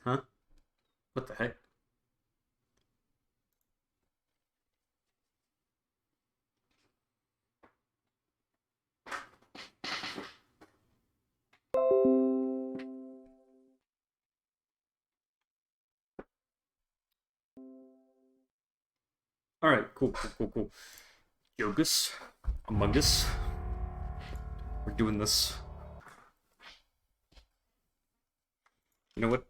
Huh? What the heck? Alright, cool. Yogus, Among Us. We're doing this. You know what?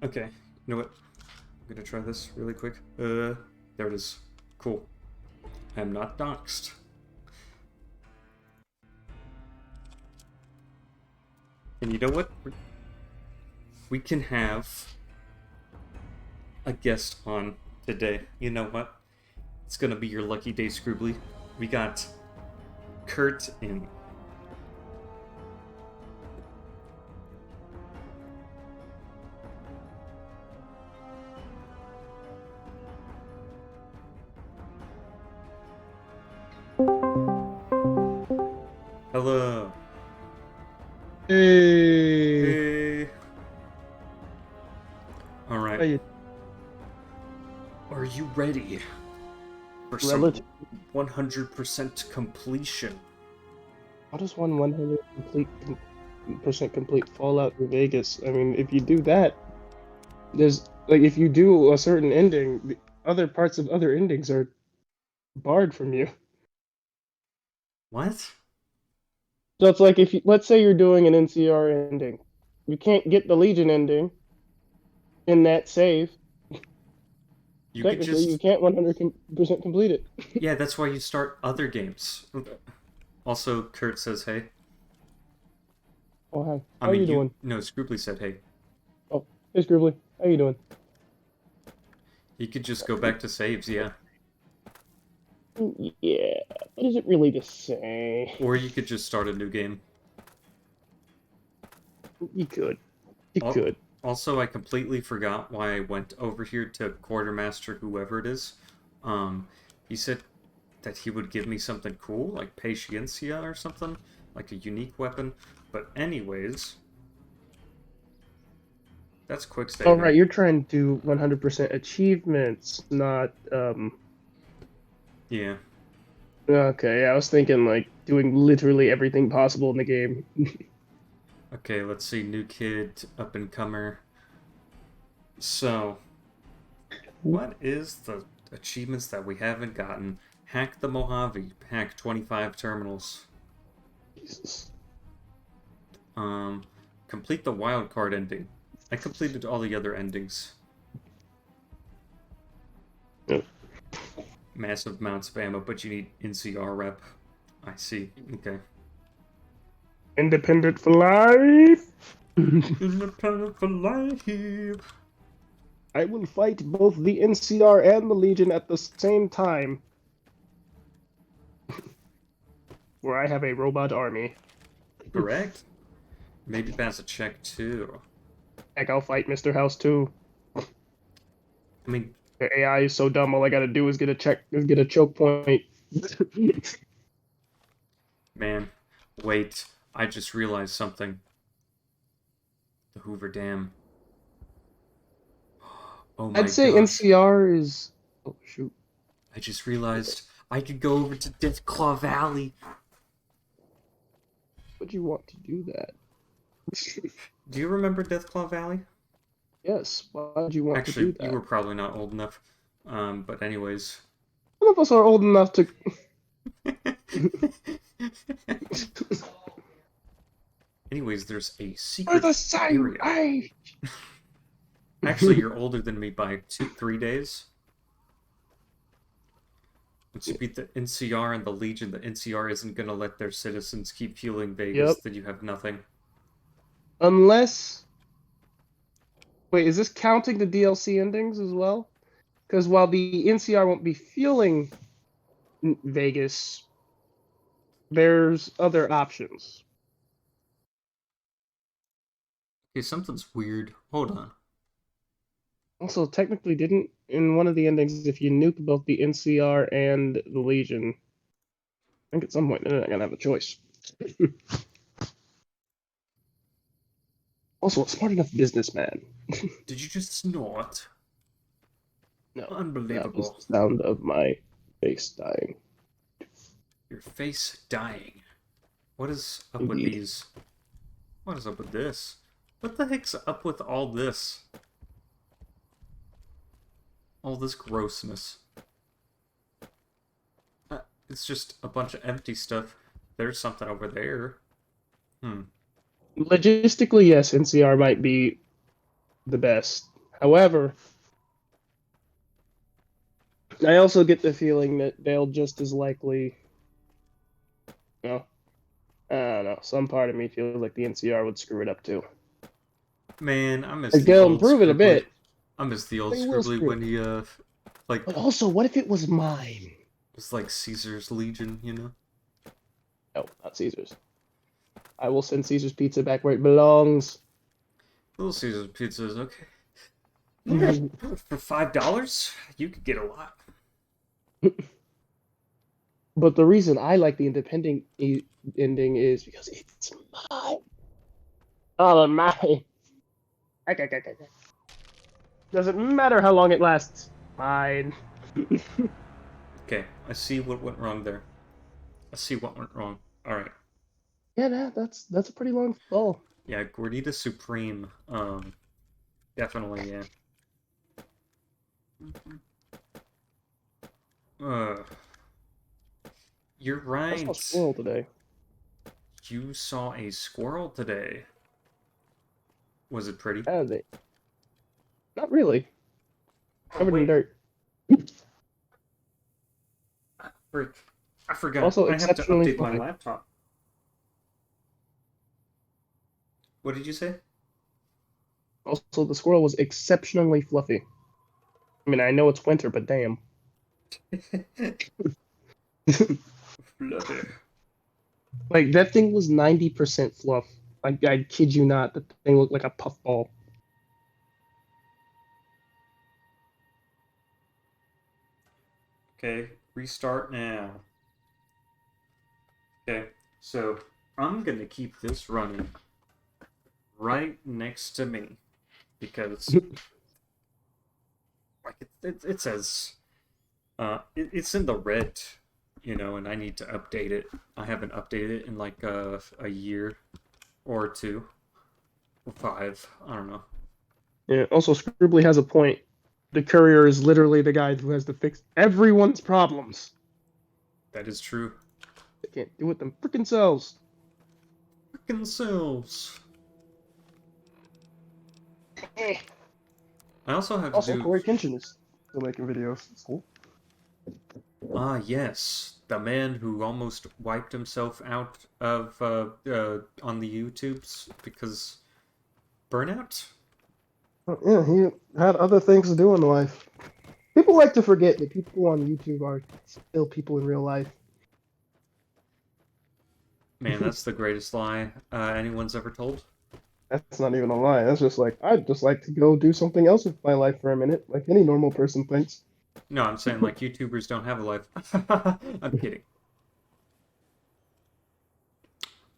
Okay, you know what? I'm gonna try this really quick. There it is. Cool. I'm not doxxed. And you know what? We can have a guest on today. You know what? It's gonna be your lucky day, Scribbly. We got Kurt in. Hello. Hey. Hey. All right. Hey, Are you ready for some relative. 100% completion? How does one 100 percent complete Fallout New Vegas? I mean, if you do that, there's like if you do a certain ending, the other parts of other endings are barred from you. What? So it's like if you, let's say you're doing an NCR ending, you can't get the Legion ending in that save. You could Technically, you just. can't 100% complete it. Yeah, that's why you start other games. Also, Kurt says hey. Oh hi, I how mean, you you. doing? No, Scrooply said hey. Oh, hey Scribbly, how you doing? You could just go back to saves, yeah. Yeah, but is it really the same? Or you could just start a new game. You could. You Al- could. Also, I completely forgot why I went over here to Quartermaster, whoever it is. Um, he said that he would give me something cool, like Patientia or something, like a unique weapon. But anyways, that's quick Oh, saving. right, you're trying to do 100% achievements, not Yeah. okay, I was thinking like doing literally everything possible in the game. Okay, let's see. New kid, up and comer. So, what is the achievements that we haven't gotten? Hack the Mojave. Hack 25 terminals. Jesus. Um, complete the wildcard ending. I completed all the other endings. Yeah. Massive amounts of ammo, but you need NCR rep. I see. Okay. Independent for life. Independent for life. I will fight both the NCR and the Legion at the same time. Where I have a robot army. Correct. Maybe pass a check too. Heck, I'll fight Mr. House too. I mean, The AI is so dumb. All I gotta do is get a choke point. man, wait. I just realized something. The Hoover Dam. Oh I'd my say gosh. NCR is. Oh shoot. I just realized I could go over to Deathclaw Valley. Would you want to do that? Do you remember Deathclaw Valley? Yes. Why would you want to do Actually, you that? were probably not old enough. But anyways. None of us are old enough to. Anyways, there's a For secret the same area. age. Actually, you're older than me by 3 days. Once you beat the NCR and the Legion, the NCR isn't gonna let their citizens keep fueling Vegas, Yep. then you have nothing. Unless, wait, is this counting the DLC endings as well? Because while the NCR won't be fueling Vegas, there's other options. Okay, something's weird. Hold on. Also, technically, didn't in one of the endings, if you nuke both the NCR and the Legion, I think at some point they're not gonna have a choice. Also, a smart enough businessman. Did you just snort? No, that was Unbelievable. the sound of my face dying. Your face dying. What is up with Indeed. these? What is up with this? What the heck's up with all this? All this grossness. It's just a bunch of empty stuff. There's something over there. Hmm. Logistically, yes, NCR might be the best. However, I also get the feeling that they'll just as likely, no, I don't know. Some part of me feels like the NCR would screw it up too. Man, I miss Like the they'll old improve it a Scribbly. bit, I miss the old they will Scribbly screw when it. he, like, But also, what if it was mine? was like Caesar's Legion, you know? No, not Caesar's. I will send Caesar's Pizza back where it belongs. Little Caesar's Pizza is okay. Yeah, for $5, you could get a lot. But the reason I like the independent ending is because it's mine. Oh, mine. Doesn't matter how long it lasts. Mine. Okay, I see what went wrong there. I see what went wrong. Alright. Yeah, that's a pretty long fall. Yeah, Gordita Supreme. Definitely, yeah. Uh, you're I saw a right. squirrel today. You saw a squirrel today. Was it pretty? They? Not really. Oh, Covered in wait. dirt. Frick. I forgot. Also I have to exceptionally update my fluffy. laptop. What did you say? Also, the squirrel was exceptionally fluffy. I mean, I know it's winter, but damn. Fluffy. Like that thing was 90% fluff. Like I kid you not, that thing looked like a puffball. Okay, restart now. Okay, so I'm gonna keep this running right next to me because, like, it says it's in the red, you know, and I need to update it. I haven't updated it in like a year or two or five. I don't know. Yeah. Also, Scribbly has a point. The courier is literally the guy who has to fix everyone's problems. That is true. They can't do it them freaking selves. Freaking selves. I also have to Also, do. Corey Kenshin is still making videos. It's cool. Ah, yes, the man who almost wiped himself out of on the YouTubes because burnout. Yeah, he had other things to do in life. People like to forget that people on YouTube are still people in real life. Man, that's the greatest lie anyone's ever told. That's not even a lie. That's just like I'd just like to go do something else with my life for a minute, like any normal person thinks. No, I'm saying like YouTubers don't have a life. I'm kidding.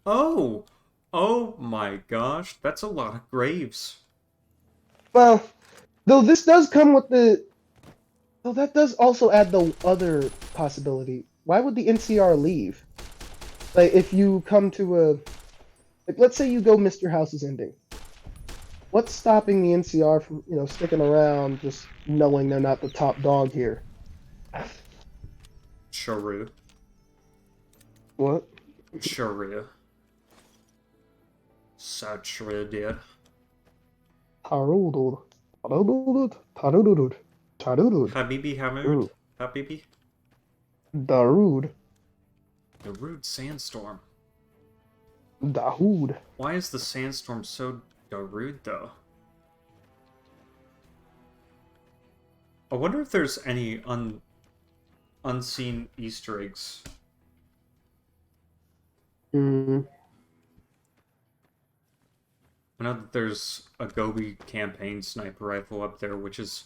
Oh, oh my gosh, that's a lot of graves. Well, though this does come with the, though that does also add the other possibility. Why would the NCR leave? Like if you come to a, like let's say you go Mr. House's ending. What's stopping the NCR from, sticking around just knowing they're not the top dog here? Sharu. What? Sharu. Satchra did. Tarudud. Tarudud. Tarudud. Tarudud. Habibi Hamoud. Ooh. Habibi. Darude. The rude sandstorm. Dahoud. Why is the sandstorm so rude, though? I wonder if there's any unseen Easter eggs. Hmm. I know that there's a Gobi campaign sniper rifle up there, which is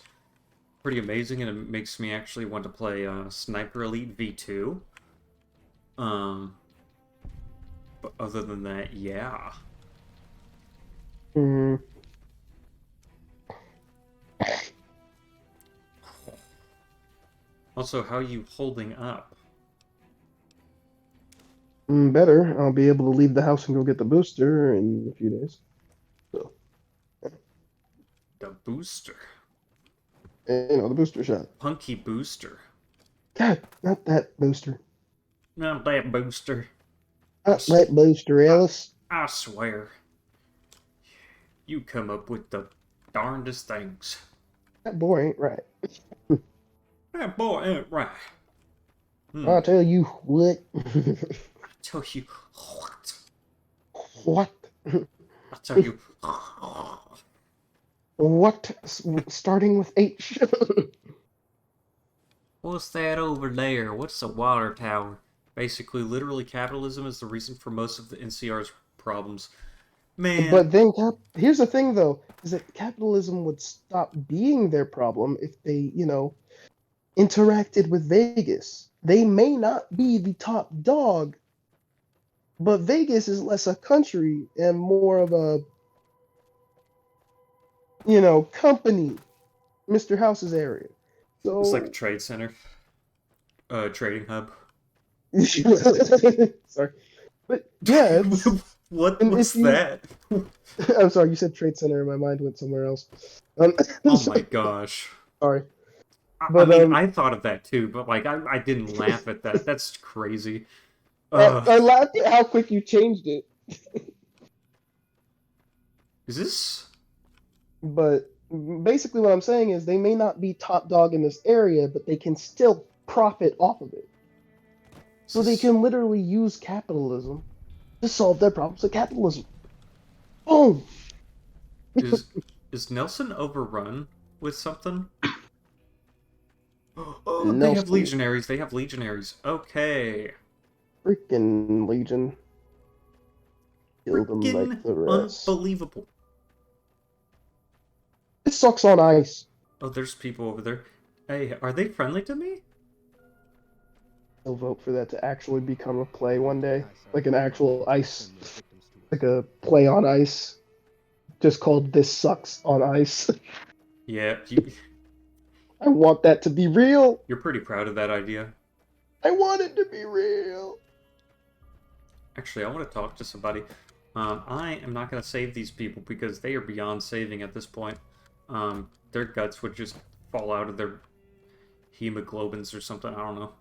pretty amazing, and it makes me actually want to play Sniper Elite V2. Um, but other than that, yeah. Hmm. Also, how are you holding up? Better. I'll be able to leave the house and go get the booster in a few days. So, The booster. the booster shot. Punky booster. God, not that booster. Not that booster. Not that booster, I, Ellis. I swear. You come up with the darndest things. That boy ain't right. That boy ain't right. I'll tell you what. I tell you what. What? I tell you What? Starting with H. What's that over there? What's a water tower? Basically, literally, capitalism is the reason for most of the NCR's problems. Man, But then, here's the thing, though, is that capitalism would stop being their problem if they, interacted with Vegas. They may not be the top dog, but Vegas is less a country and more of a, company, Mr. House's area. it's like a So, trade center, trading hub. sorry, but yeah, it's What and was if you, that? I'm sorry, you said trade center, my mind went somewhere else. Oh my gosh. Sorry, I but mean, I thought of that too, but like, I didn't laugh at that. That's crazy. Uh, I laughed at how quick you changed it. is this? But basically, what I'm saying is they may not be top dog in this area, but they can still profit off of it. Is So they this can literally use capitalism to solve their problems with capitalism. Boom! is is Nelson overrun with something? Oh, they have Nelson, legionaries. They have legionaries. Okay. freaking Legion, kill them like Freaking the rest. unbelievable. It sucks on ice. Oh, there's people over there. Hey, are they friendly to me? I'll vote for that to actually become a play one day, like an actual ice, like a play on ice, just called "This Sucks on Ice." Yeah, I want that to be real. you're pretty proud of that idea. I want it to be real. Actually, I want to talk to somebody. I am not going to save these people because they are beyond saving at this point. Their guts would just fall out of their hemoglobins or something. I don't know.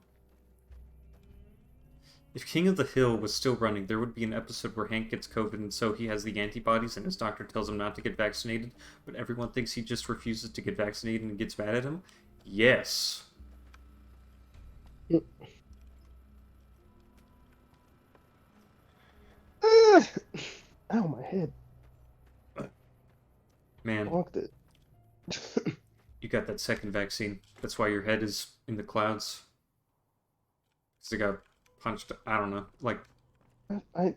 If King of the Hill was still running, there would be an episode where Hank gets COVID and so he has the antibodies and his doctor tells him not to get vaccinated, but everyone thinks he just refuses to get vaccinated and gets mad at him? Yes. Ow, my head. Man, Bonked it. you got that second vaccine. That's why your head is in the clouds. Because they got punched, I don't know, like... I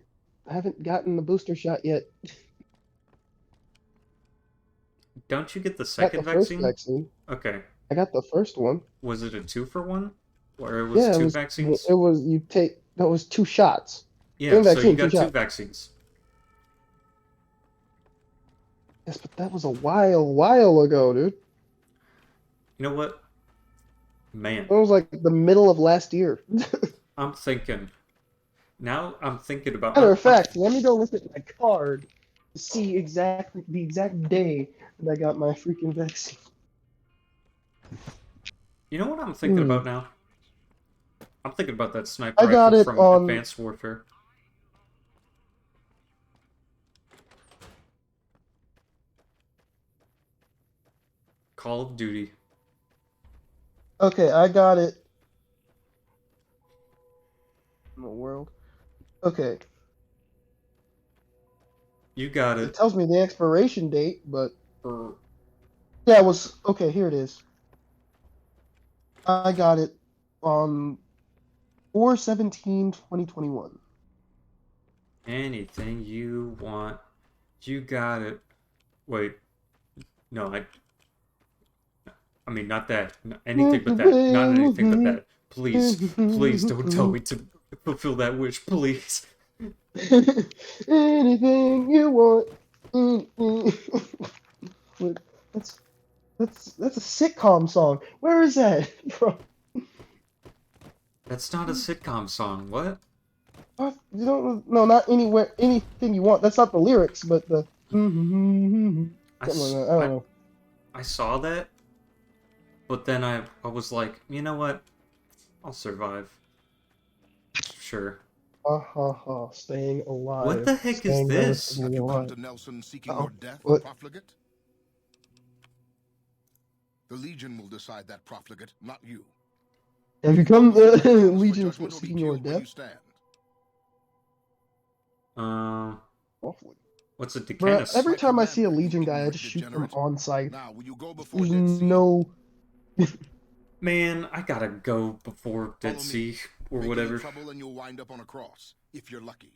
haven't gotten the booster shot yet. Don't you get the I got the second first vaccine? vaccine. Okay. I got the first one. Was it a 2-for-1? Or it was Yeah, two vaccines? it was you take that was 2 shots. Yeah, Same so you vaccine, two got two shots. vaccines. Yes, but that was a while ago, dude. You know what? Man, That was like the middle of last year. I'm thinking... Now I'm thinking about... Matter of fact, let me go look at my card to see the exact day that I got my freaking vaccine. You know what I'm thinking about now? I'm thinking about that sniper I got rifle it from on. Advanced Warfare. Call of Duty. Okay, I got it. In the world. Okay. You got It it. tells me the expiration date, but yeah, it was okay. Here it is. I got it on 4/17/2021. Anything you want. You got it. Wait. No, I mean, not that. Anything but that. Not anything but that. Please, please don't tell me to fulfill that wish, please. Anything you want. Look, that's a sitcom song. Where is that from? That's not a sitcom song. What? What? You don't no, not anywhere. Anything you want. That's not the lyrics, but the something I, like s- that. I don't know. I saw that, but then I was like, you know what? I'll survive. Sure. Ha ha ha. Staying What alive. the heck is Staying this? relatively Have you come alive. to Nelson seeking Uh-oh. your death, What? profligate? The Legion will decide that, profligate, not you. Have you come Before the comes, for Legion judgment will be seeking your due where you death? stand. Awfully. What's a Bruh, Decanus? every My time I see a commander, you Legion guy, I ignorant just shoot them degenerate. on sight. Now, will you go before There's Dead Sea? no... Man, I gotta go before Dead Follow me. Sea or Make any whatever. trouble and you'll wind up on a cross, if you're lucky.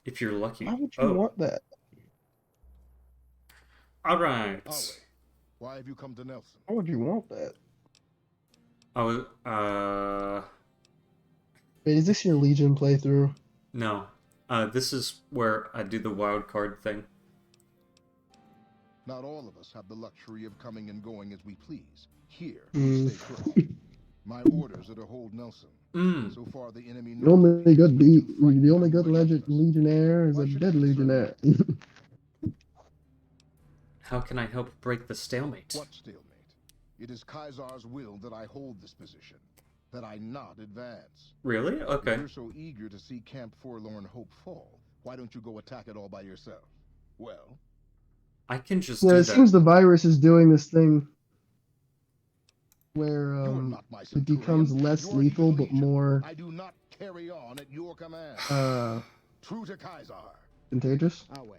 If you're lucky. Why would you Oh, want that? all right. Alway, why have you come to Nelson? Why would you want that? I was Wait, is this your Legion playthrough? no. This is where I do the wild card thing. Not all of us have the luxury of coming and going as we please. Here, Mm. we stay put. My orders are to hold Nelson. Mm. So far, the enemy The only good legend Legionnaire is a dead Legionnaire. How can I help break the stalemate? What stalemate? It is Kaisar's will that I hold this position, that I not advance. Really? Okay. If you're so eager to see Camp Forlorn Hope fall, why don't you go attack it all by yourself? Well, I can just Yeah, do it that. seems the virus is doing this thing where you're not my it centurion. becomes less You're lethal evil but legion. more I do not carry on at your command. True to Kaisar. contagious. Away.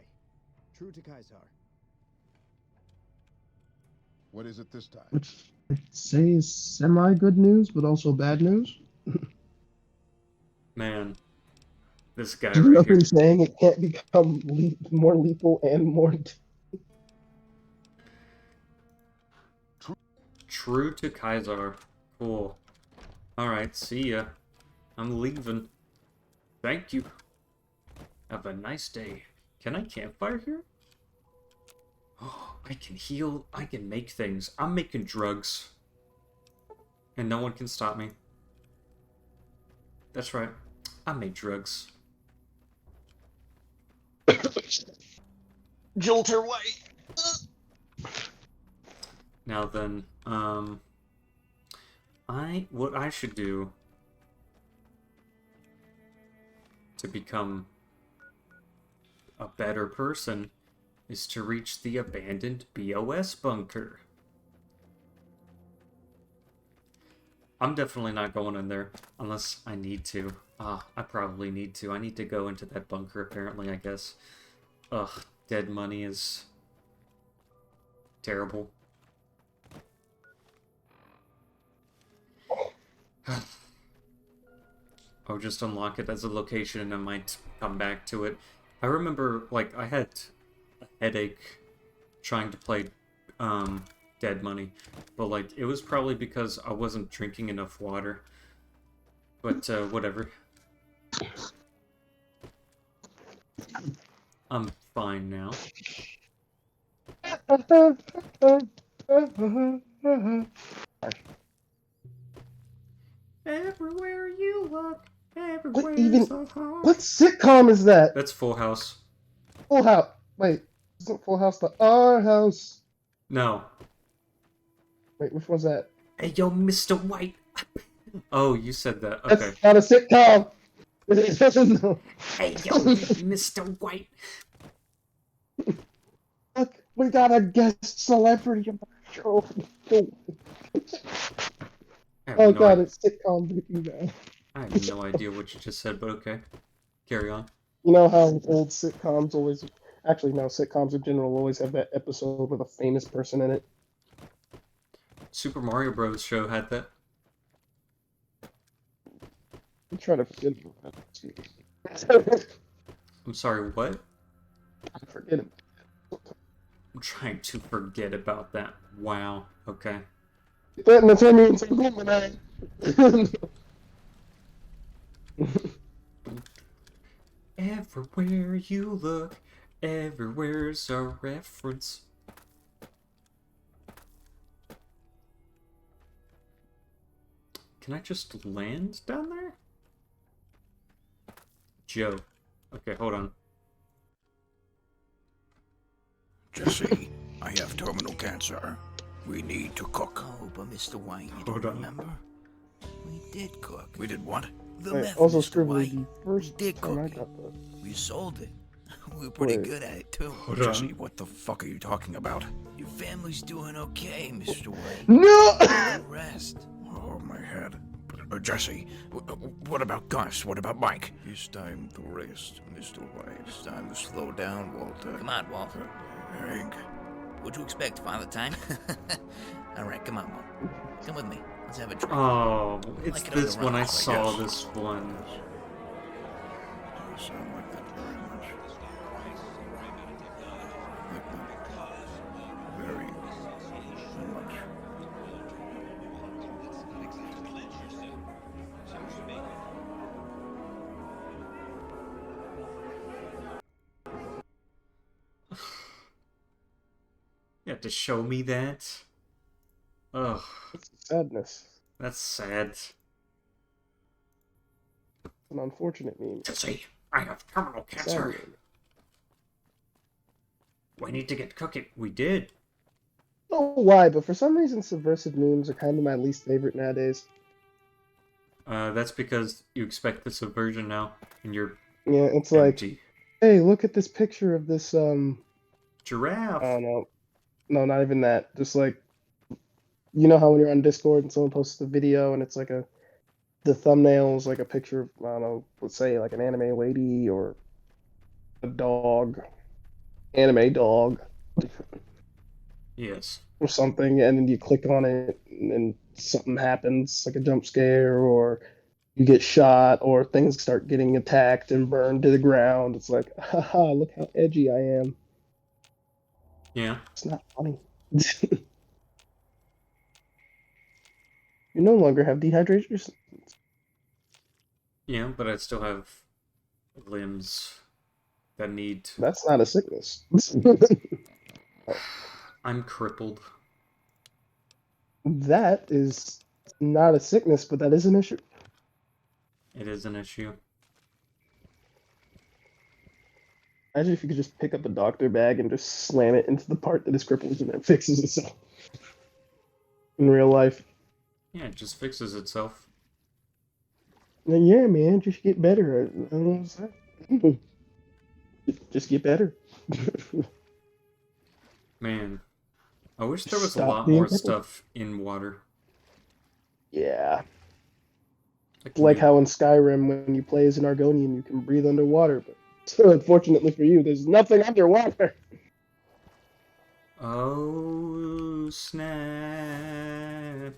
True to Kaisar. What is it this time? Which I'd say is semi-good news, but also bad news. Man, this guy Do you know right here. him saying it can't become more lethal and more... True to Kaisar. Cool. Alright, see ya. I'm leaving. Thank you. Have a nice day. Can I campfire here? Oh, I can heal. I can make things. I'm making drugs. And no one can stop me. That's right. I make drugs. Jolter White! Now then, what I should do to become a better person is to reach the abandoned BOS bunker. I'm definitely not going in there unless I need to. I probably need to. I need to go into that bunker apparently, I guess. Ugh, dead money is terrible. I'll just unlock it as a location and I might come back to it. I remember, like, I had a headache trying to play Dead Money, but, like, it was probably because I wasn't drinking enough water. But, whatever. I'm fine now. Everywhere you look, everywhere's a home. What sitcom is that? That's Full House. Full House. Wait, isn't Full House the Our House? No. Wait, which one's that? Hey, yo, Mr. White. Oh, you said that. Okay. That's not a sitcom. No. Hey, yo, Mr. White. Look, we got a guest celebrity on the show. I have Oh no god, idea. it's sitcom Breaking Bad. I have no idea what you just said, but okay. Carry on. You know how old sitcoms always... Actually, no. Sitcoms in general always have that episode with a famous person in it. Super Mario Bros. Show had that. I'm trying to forget about that. I'm sorry, what? I forget it. I'm trying to forget about that. Wow. Okay. That means I'm Gemini. Everywhere you look, everywhere's a reference. Can I just land down there? Joe. Okay, hold on. Jesse, I have terminal cancer. We need to cook. Oh, but Mr. White, you Hold don't on. remember? We did cook. We did what? The Wait, meth, also, Mr. Scribbly, White. the first We did time cook I it. got the... We sold it. We were pretty Wait. good at it, too. Hold Jesse, on. what the fuck are you talking about? Your family's doing okay, Mr. White. No! The rest. Oh, my head. Jesse, what about Gus? What about Mike? It's time to rest, Mr. White. It's time to slow down, Walter. Come on, Walter. Hank. What'd you expect, Father Time? All right, come on, Walt. Come with me. Let's have a drink. Oh, it's Like it on this the one. I rocks, I saw guess. this one. You sound like that very much. Like that very much. You have to show me that? Ugh, Sadness. that's sad. An unfortunate meme. Jesse, I have terminal cancer. Sad meme. We need to get cooking. We did. I don't know why, but for some reason, subversive memes are kind of my least favorite nowadays. That's because you expect the subversion now, and you're Yeah, it's like, empty. hey, look at this picture of this, Giraffe. I don't know. No, not even that. Just like, you know how when you're on Discord and someone posts a video and it's like the thumbnail is like a picture of, I don't know, let's say like an anime lady or a dog, anime dog Yes. or something, and then you click on it and something happens, like a jump scare or you get shot or things start getting attacked and burned to the ground. It's like, haha, look how edgy I am. Yeah. It's not funny. You no longer have dehydration. Yeah, but I still have limbs that need... That's not a sickness. I'm crippled. That is not a sickness, but that is an issue. It is an issue. Imagine if you could just pick up a doctor bag and just slam it into the part that is crippled and it fixes itself. In real life. Yeah, it just fixes itself. Like, yeah, man, just get better. I don't know what to say. Just get better. Man, I wish there was a Stop lot being more crippled. stuff in water. Yeah. Like, Like how in Skyrim, when you play as an Argonian, you can breathe underwater, but unfortunately for you, there's nothing underwater. Oh, snap.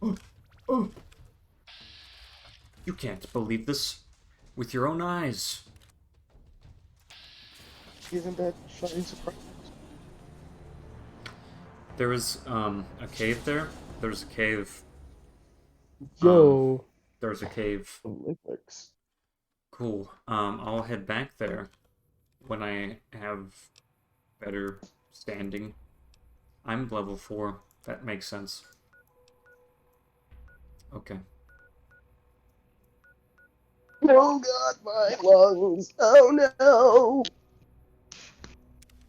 Oh, oh. You can't believe this with your own eyes. Isn't that shocking surprise? There was a cave there. There's a cave. Yo, There's a cave. Olympics. Cool. I'll head back there when I have better standing. I'm level 4. That makes sense. Okay. Oh God, my lungs! Oh no!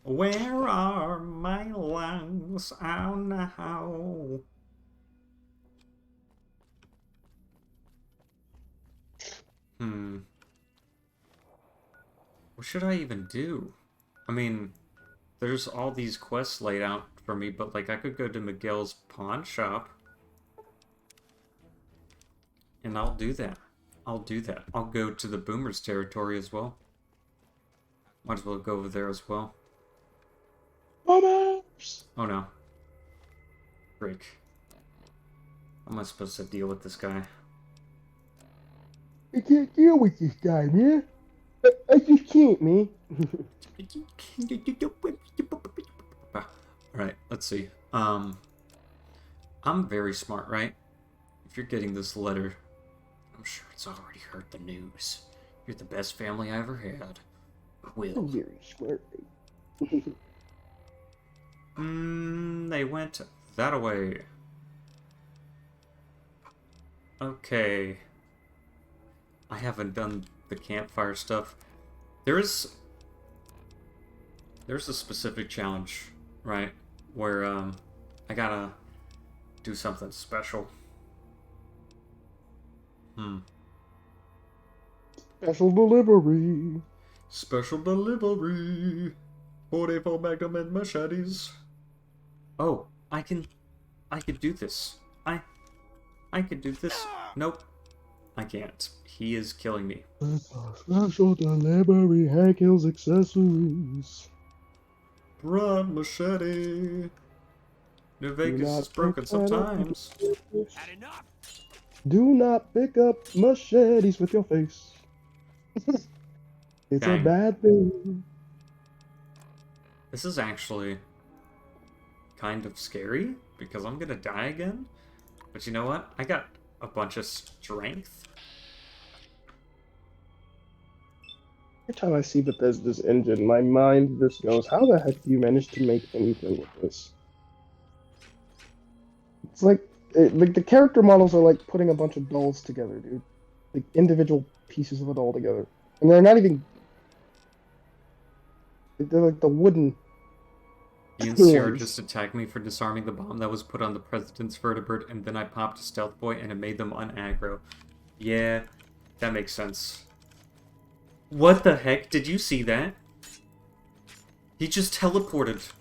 Where are my lungs? Oh no. What should I even do? I mean, there's all these quests laid out for me, but like I could go to Miguel's pawn shop. And I'll do that. I'll do that. I'll go to the Boomers territory as well. Might as well go over there as well. Bombers! Oh no. Frick. How am I supposed to deal with this guy? I can't deal with this guy, man. I just can't, man. Alright, let's see. I'm very smart, right? If you're getting this letter, I'm sure it's already heard the news. You're the best family I ever had. Will. Very smart. They went that way. Okay. I haven't done the campfire stuff. There's a specific challenge, right? Where I gotta do something special. Special delivery. Special delivery. 44 Magnum and machetes. Oh, I can do this. I could do this. Nope. I can't. He is killing me. Special delivery, Hank Hill's accessories. Run, machete. New Vegas is broken sometimes. Do not pick up machetes with your face. It's Dang. a bad thing. This is actually kind of scary because I'm gonna die again. But you know what? I got a bunch of strength. Every time I see Bethesda's engine, my mind just goes, how the heck do you manage to make anything with this? It's like the character models are like putting a bunch of dolls together, dude. Like individual pieces of a doll together. And they're not even... They're like the wooden... Ian Sierra just attacked me for disarming the bomb that was put on the president's vertibird, and then I popped a stealth boy and it made them unaggro. Yeah, that makes sense. What the heck? Did you see that? He just teleported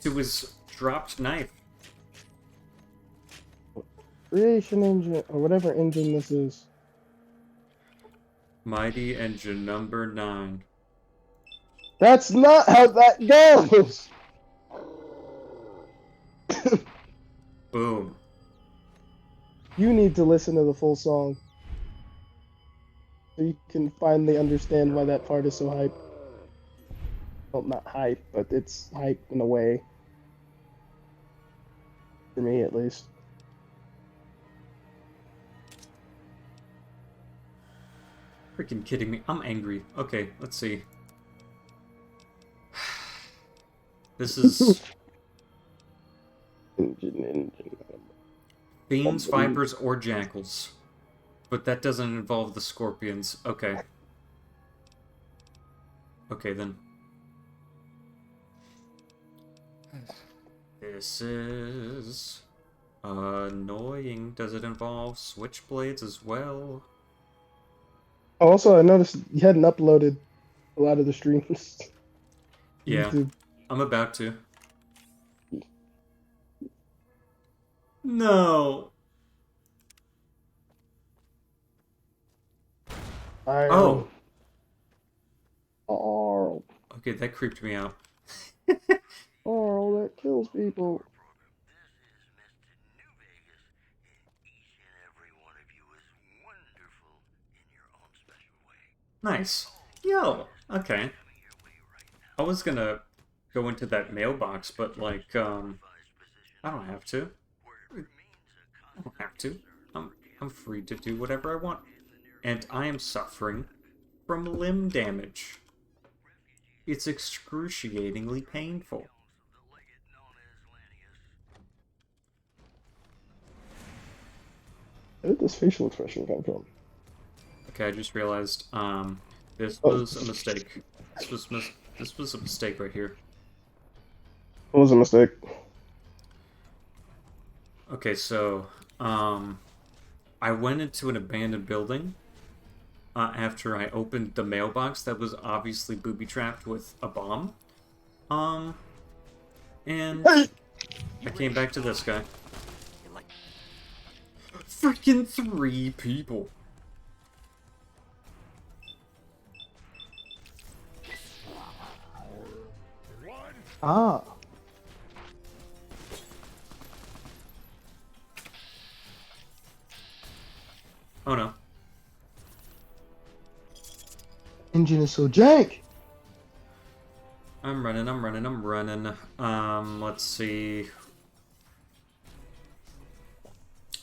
to his dropped knife. Creation engine, or whatever engine this is. Mighty engine number 9. That's not how that goes! Boom. You need to listen to the full song. So you can finally understand why that part is so hype. Well, not hype, but it's hype in a way. For me, at least. Freaking kidding me. I'm angry. Okay, let's see. This is... Engine. Fiends, vipers, or jackals. But that doesn't involve the scorpions. Okay. Okay, then. This is... annoying. Does it involve switchblades as well? Oh, also, I noticed you hadn't uploaded a lot of the streams. Yeah, YouTube. I'm about to. No! Oh! Arl. Okay, that creeped me out. Arl, that kills people. Nice. Yo! Okay. I was gonna go into that mailbox, but, like, I don't have to. I don't have to. I'm free to do whatever I want. And I am suffering from limb damage. It's excruciatingly painful. Where did this facial expression come from? Okay, I just realized, this was a mistake. This was a mistake right here. What was a mistake? Okay, so, I went into an abandoned building, after I opened the mailbox that was obviously booby-trapped with a bomb. And I came back to this guy. Freaking 3 people. Ah. Oh no. Engine is so jank. I'm running. Let's see.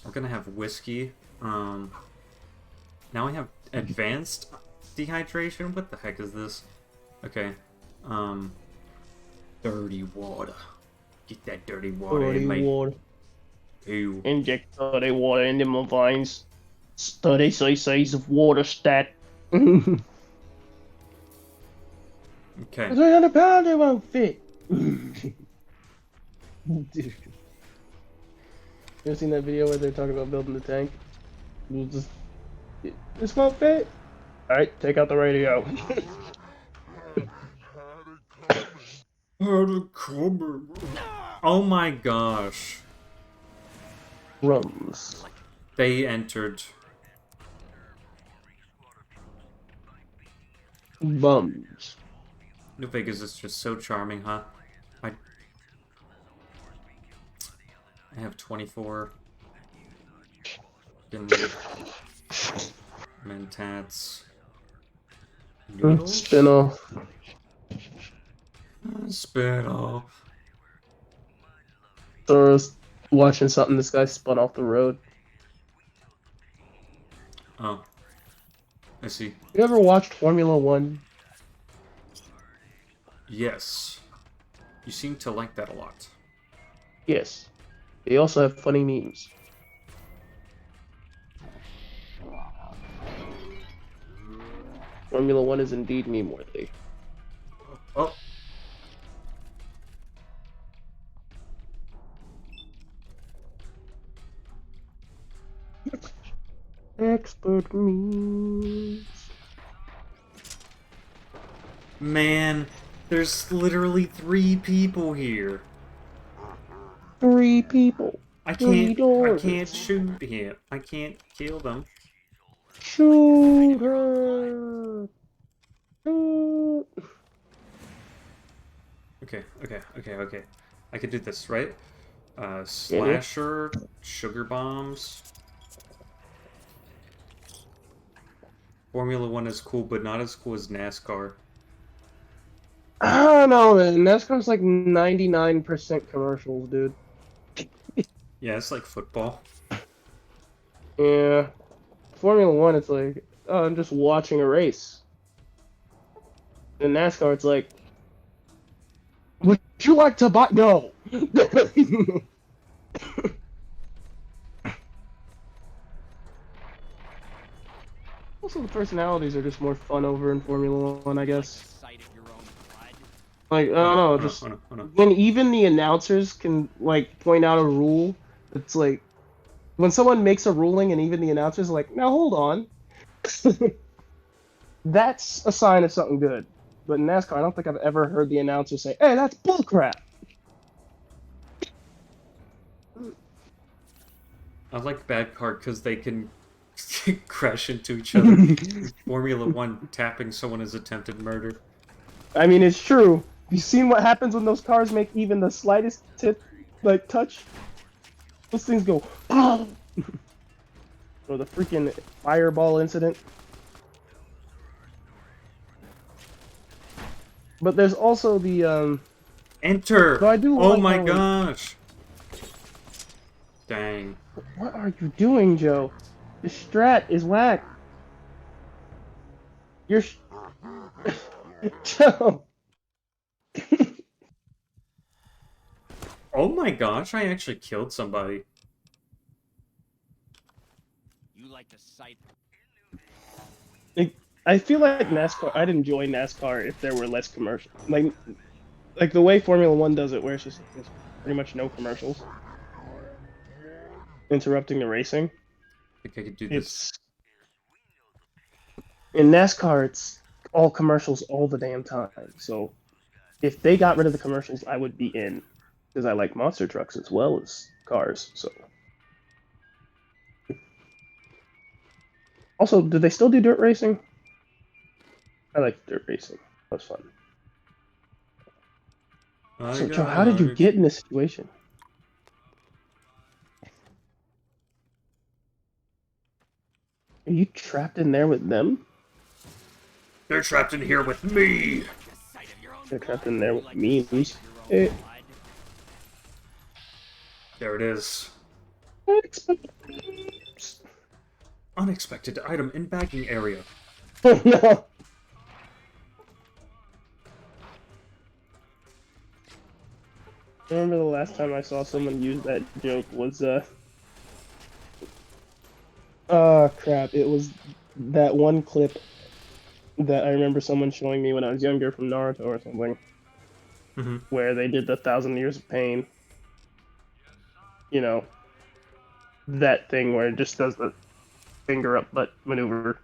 We're gonna have whiskey. Now we have advanced dehydration. What the heck is this? Okay. Dirty water. Get that dirty water in me. Water. Ew. Inject dirty water into my veins. 30 cc's of water stat. 300 Okay. pounds, it won't fit. Dude. You ever seen that video where they're talking about building the tank? This won't fit. Alright, take out the radio. Oh my gosh. Rums. They entered. Bums. New Vegas is just so charming, huh? I have 24. Mentats. Noodles? Spin off. Spin off. So I was watching something, this guy spun off the road. Oh. I see. You ever watched Formula One? Yes. You seem to like that a lot. Yes. They also have funny memes. Formula One is indeed meme worthy. Oh. Expert memes. Man, there's literally 3 people here. 3 people. I 3 can't doors. shoot him. I can't kill them. Shoot her. Shoot. Okay. I could do this, right? Slasher, sugar bombs. Formula 1 is cool, but not as cool as NASCAR. I don't know, man. NASCAR's like 99% commercials, dude. Yeah, it's like football. Yeah. Formula One, it's like, oh, I'm just watching a race. In NASCAR, it's like, would you like to buy? No. Also, the personalities are just more fun over in Formula One, I guess. Like, I don't know, just Oh no. when even the announcers can, like, point out a rule, it's like, when someone makes a ruling and even the announcers are like, now hold on. That's a sign of something good. But in NASCAR, I don't think I've ever heard the announcer say, hey, that's bullcrap. I like bad card because they can crash into each other. Formula 1 tapping someone is attempted murder. I mean, it's true. Have you seen what happens when those cars make even the slightest touch? Those things go, or the freaking fireball incident. But there's also the, Enter! So I do Oh like my how- gosh! Dang. What are you doing, Joe? The strat is whack. You're... Joe! Oh my gosh, I actually killed somebody. You like to sight. I feel like NASCAR, I'd enjoy NASCAR if there were less commercials. Like the way Formula One does it, where it's just there's pretty much no commercials. Interrupting the racing. I think I could do this. In NASCAR, it's all commercials all the damn time. So if they got rid of the commercials, I would be in. Because I like monster trucks as well as cars, so. Also, do they still do dirt racing? I like dirt racing. That was fun. So, Joe, how did you get in this situation? Are you trapped in there with them? They're trapped in here with me. They're trapped in there with memes. Hey, There it is. Unexpected item in bagging area. Oh no! I remember the last time I saw someone use that joke was oh crap, it was that one clip that I remember someone showing me when I was younger from Naruto or something, where they did the 1,000 Years of Pain. You know, that thing where it just does the finger up butt maneuver.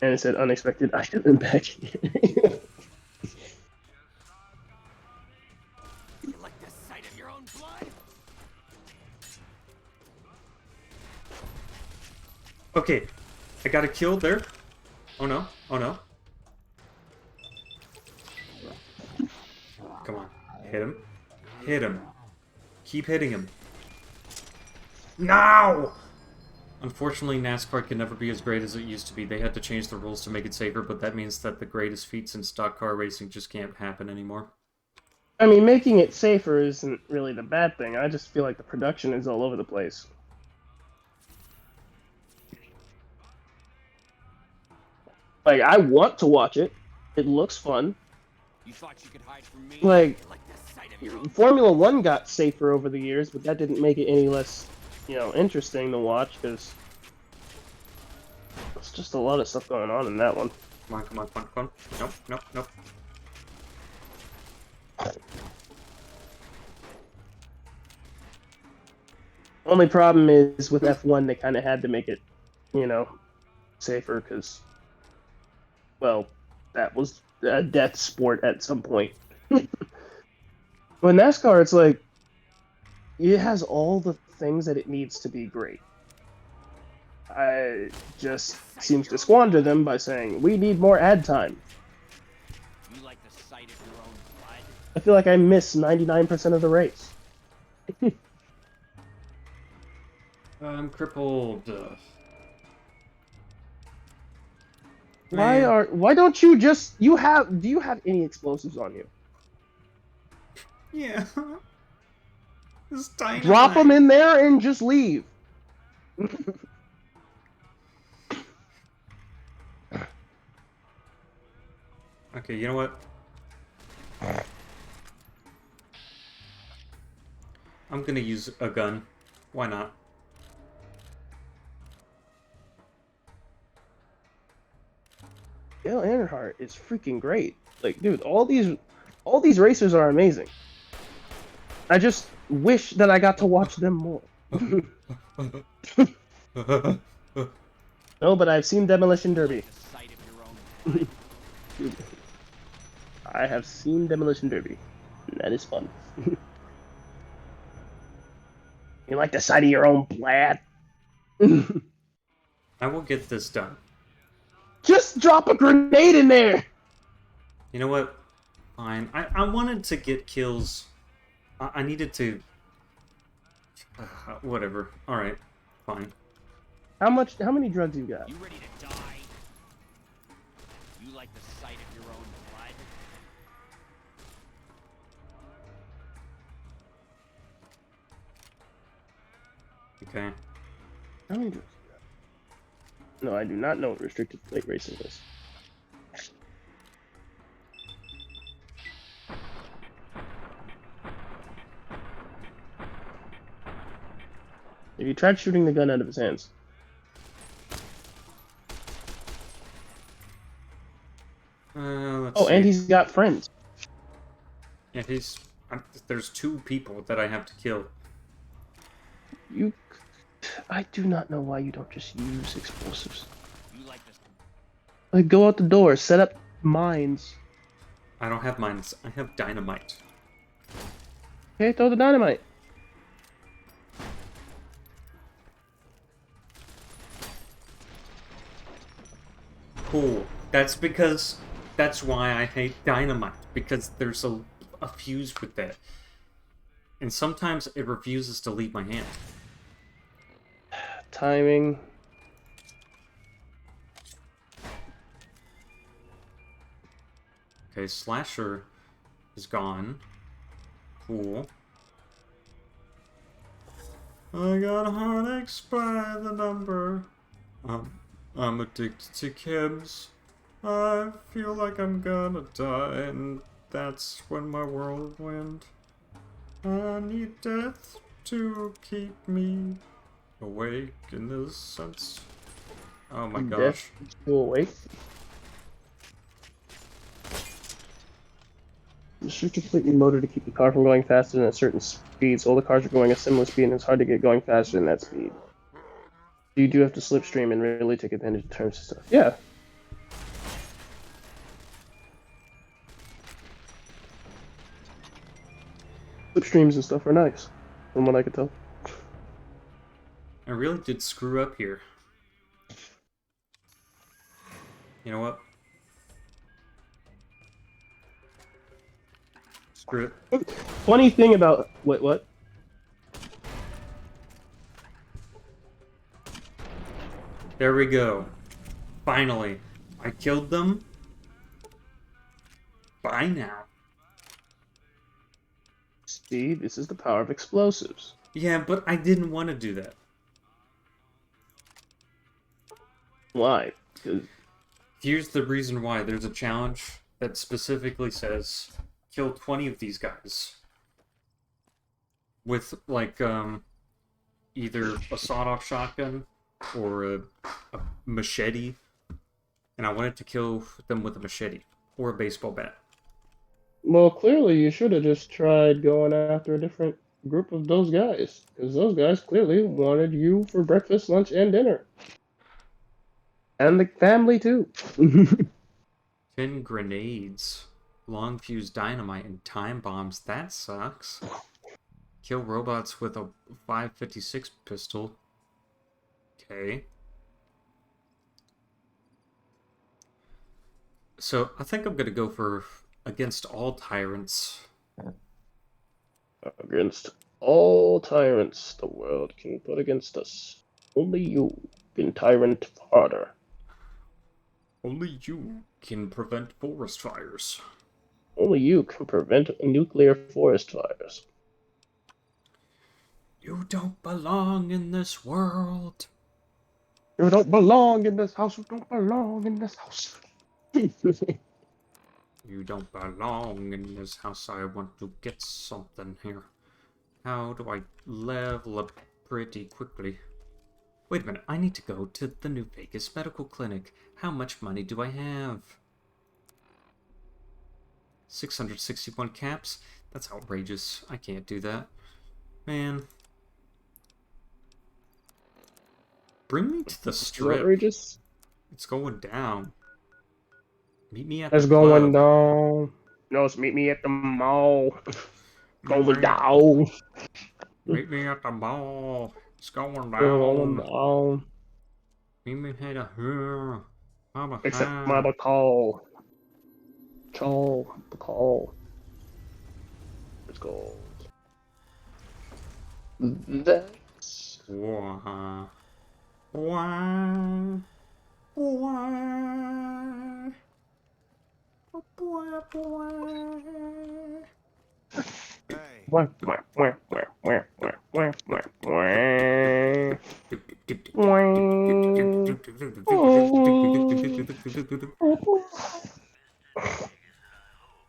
And it said unexpected item in back here. You like the sight of your own blood? Okay, I got a kill there. Oh no, oh no. Come on, hit him. Hit him. Keep hitting him. Now! Unfortunately, NASCAR can never be as great as it used to be. They had to change the rules to make it safer, but that means that the greatest feats in stock car racing just can't happen anymore. I mean, making it safer isn't really the bad thing. I just feel like the production is all over the place. Like, I want to watch it. It looks fun. You thought you could hide from me? Like, You like the sight of your own Formula 1 got safer over the years, but that didn't make it any less, interesting to watch, because there's just a lot of stuff going on in that one. Come on, come on, come on, come on. Nope, nope, nope. Only problem is with F1, they kind of had to make it, safer, because, well, that was a death sport at some point. But NASCAR, it's like, it has all the things that it needs to be great. I just seems to squander them by saying, we need more ad time. You like the sight of your own blood? I feel like I miss 99% of the race. I'm crippled. Why don't you just, do you have any explosives on you? Yeah. This dynamite. Drop them in there and just leave. Okay, you know what? I'm gonna use a gun. Why not? Dale Earnhardt is freaking great. Like, dude, all these racers are amazing. I just wish that I got to watch them more. No, but I've seen Demolition Derby. The sight of your own blood? I have seen Demolition Derby. And that is fun. You like the sight of your own blood? I will get this done. Just drop a grenade in there! You know what? Fine. I wanted to get kills. I needed to... whatever. Alright. Fine. How many drugs you got? You ready to die? You like the sight of your own blood? Okay. How many drugs you got? No, I do not know what restricted plate racing is. Have you tried shooting the gun out of his hands? Let's Oh, see. and he's got friends. Yeah, there's 2 people that I have to kill. I do not know why you don't just use explosives. You like this? Like, go out the door, set up mines. I don't have mines. I have dynamite. Okay, throw the dynamite. Cool. That's because That's why I hate dynamite, because there's a fuse with that. And sometimes it refuses to leave my hand. Timing. Okay, Slasher is gone. Cool. I got heartaches by the number. I'm addicted to chems. I feel like I'm gonna die, and that's when my whirlwind. I need death to keep me awake in this sense. Oh my gosh. Death to awake. Restrict completely motor to keep the car from going faster than a certain speed, so all the cars are going a similar speed and it's hard to get going faster than that speed. You do have to slipstream and really take advantage of turns and stuff. Yeah. Slipstreams and stuff are nice, from what I could tell. I really did screw up here. You know what? Screw it. Funny thing about what? There we go. Finally. I killed them. Bye now. See, this is the power of explosives. Yeah, but I didn't want to do that. Why? 'Cause Here's the reason why. There's a challenge that specifically says kill 20 of these guys with like either a sawed-off shotgun or a machete, and I wanted to kill them with a machete or a baseball bat. Well, clearly you should have just tried going after a different group of those guys, because those guys clearly wanted you for breakfast, lunch, and dinner. And the family, too. 10 grenades, long fuse dynamite, and time bombs. That sucks. Kill robots with a 5.56 pistol. Okay. So I think I'm gonna go for against all tyrants. Against all tyrants the world can put against us, only you can tyrant harder. Only you can prevent forest fires. Only you can prevent nuclear forest fires. You don't belong in this world. You don't belong in this house. You don't belong in this house. You don't belong in this house. I want to get something here. How do I level up pretty quickly? Wait a minute, I need to go to the New Vegas Medical Clinic. How much money do I have? 661 caps? That's outrageous. I can't do that. Man. Bring me to the strip. Outrageous. It's going down. Meet me at It's the going club. down. No, it's meet me at the mall. Going down. Meet me at the mall. It's going Going down. down. Meet me at here. Except my call. The call. Let's go. That's Why? Why? Why? Hey,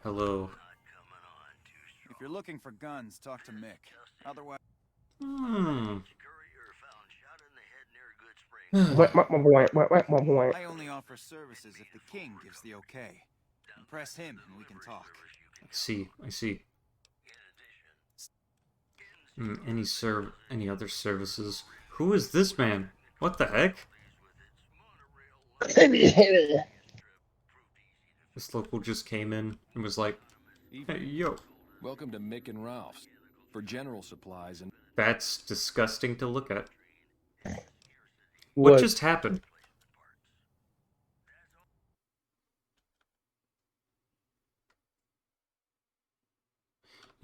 Hello. if you're looking for guns, talk to Mick. Otherwise, I only offer services if the king gives the okay. Impress him and we can talk. I see. Any other services? Who is this man? What the heck? This local just came in and was like, hey, yo. Welcome to Mick and Ralph's for general supplies and That's disgusting to look at. What just happened?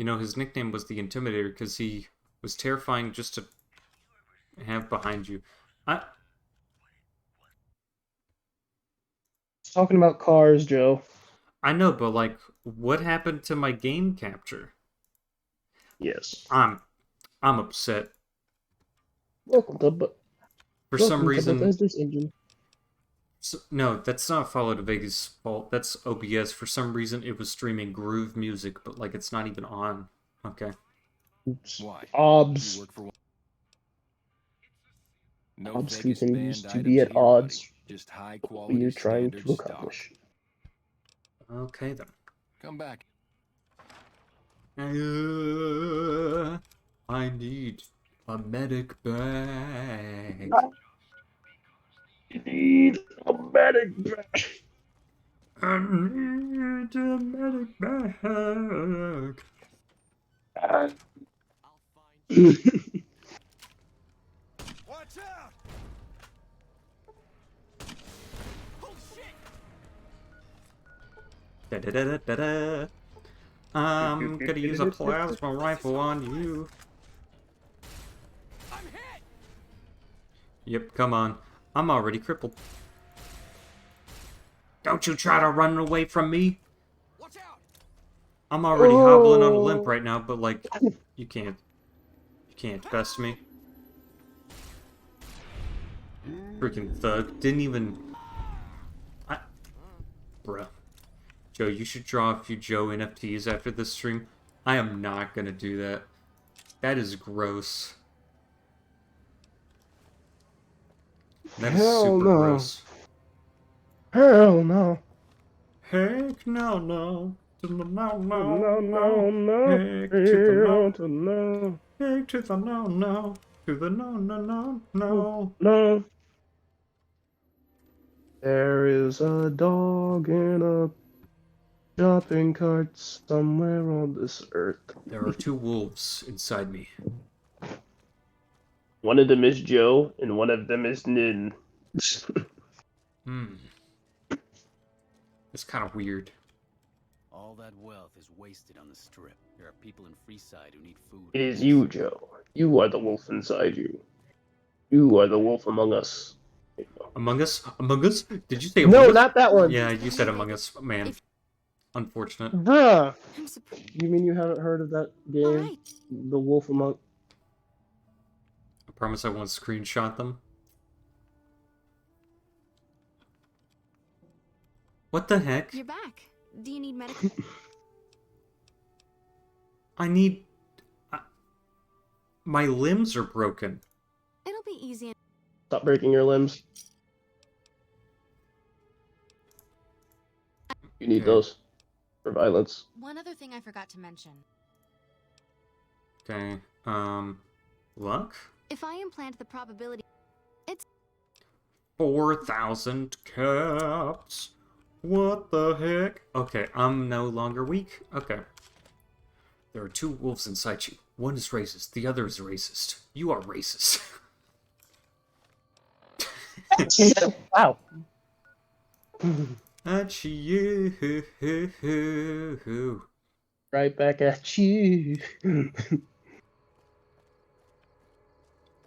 You know, his nickname was the Intimidator because he was terrifying just to have behind you. Talking about cars, Joe. I know, but like, what happened to my game capture? Yes. I'm upset. Welcome to For some reason, Bethesda's engine. no, that's not Fallout Vegas' fault. That's OBS. For some reason, it was streaming groove music, but like it's not even on. Okay. Oops. Why? Obs. You work for no Obs Vegas continues banned to be items at here, odds buddy. Just high what quality you're trying standard to stock. accomplish. Okay then. Come back. I need a medic bag. You need a medic bag. I need a medic bag. Watch out! Oh shit! Da-da-da-da-da. I'm gonna use a plasma rifle on you. I'm hit! Yep, come on. I'm already crippled. Don't you try to run away from me. Watch out! I'm already hobbling on a limp right now, but like, you can't best me. Freaking thug. Didn't even... Bruh. Joe, you should draw a few Joe NFTs after this stream. I am not gonna do that. That is gross. That is Hell super no. gross. Hell no. Heck no, no. To the no, no, No, no. no. Heck to the no. To no. Heck to the no, no. To the no, no, no, no. No. There is a dog in a shopping cart somewhere on this earth. There are two wolves inside me. One of them is Joe, and one of them is Nin. It's kind of weird. All that wealth is wasted on the strip. There are people in Freeside who need food. It is you, Joe. You are the wolf inside you. You are the wolf among us. Among Us? Among Us? Did you say No, Among Us? not that one. Yeah, you said Among Us. Man. Unfortunate. Bruh. You mean you haven't heard of that game? Alright. The Wolf Among... I promise I won't screenshot them. What the heck? You're back. Do you need medical? I need... My limbs are broken. It'll be easy. Stop breaking your limbs. You need those for violence. One other thing I forgot to mention. Okay, luck? If I implant the probability, it's 4,000 caps. What the heck? Okay, I'm no longer weak. Okay. There are two wolves inside you. One is racist, the other is racist. You are racist. Wow. At you. Right back at you.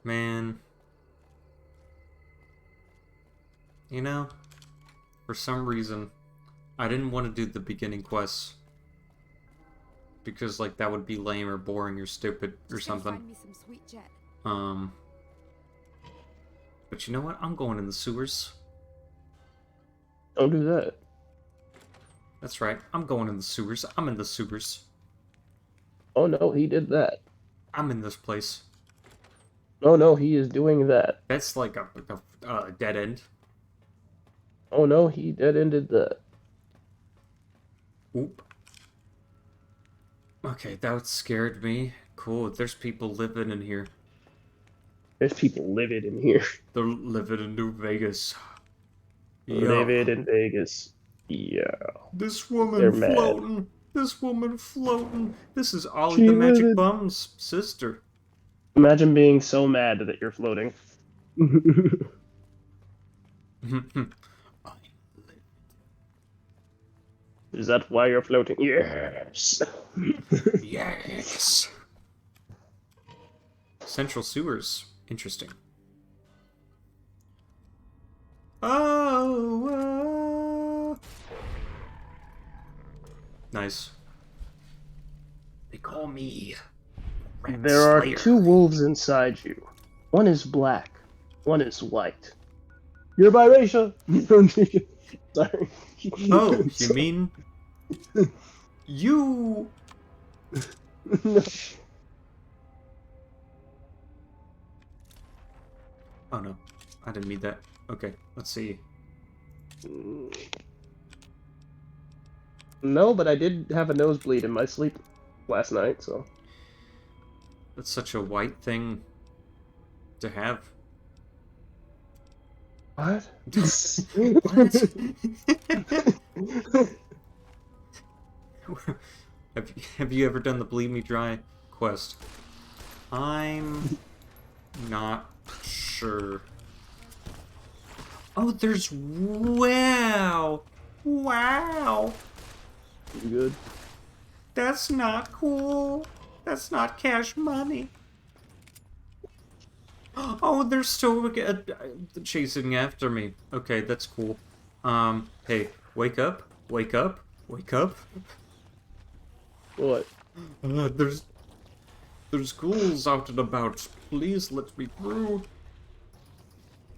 Man. You know, for some reason, I didn't want to do the beginning quests. Because, like, that would be lame or boring or stupid or something. Find me some sweet jet. But you know what? I'm going in the sewers. Don't do that. That's right. I'm going in the sewers. I'm in the sewers. Oh no, he did that. I'm in this place. Oh no, he is doing that. That's like a dead end. Oh no, he dead-ended that. Oop. Okay, that scared me. Cool, there's people living in here. There's people livid in here. They're living in New Vegas. Yo. Livid in Vegas. Yeah. This woman They're mad. floating. This woman floating. This is Ollie She the Magic livid. Bum's sister. Imagine being so mad that you're floating. Is that why you're floating? Yes. Yes. Central sewers. Interesting. Oh. Nice. They call me Rat There are Slayer. 2 wolves inside you. One is black. One is white. You're biracial. Sorry. Oh, you mean you? No. Oh no, I didn't mean that. Okay, let's see. No, but I did have a nosebleed in my sleep last night, so. That's such a white thing to have. What? What? have you ever done the Bleed Me Dry quest? I'm not sure. Oh, there's... Wow! Wow! You good? That's not cool. That's not cash money. Oh, they're still chasing after me. Okay, that's cool. Hey, wake up, wake up, wake up. What? There's ghouls out and about. Please let me through.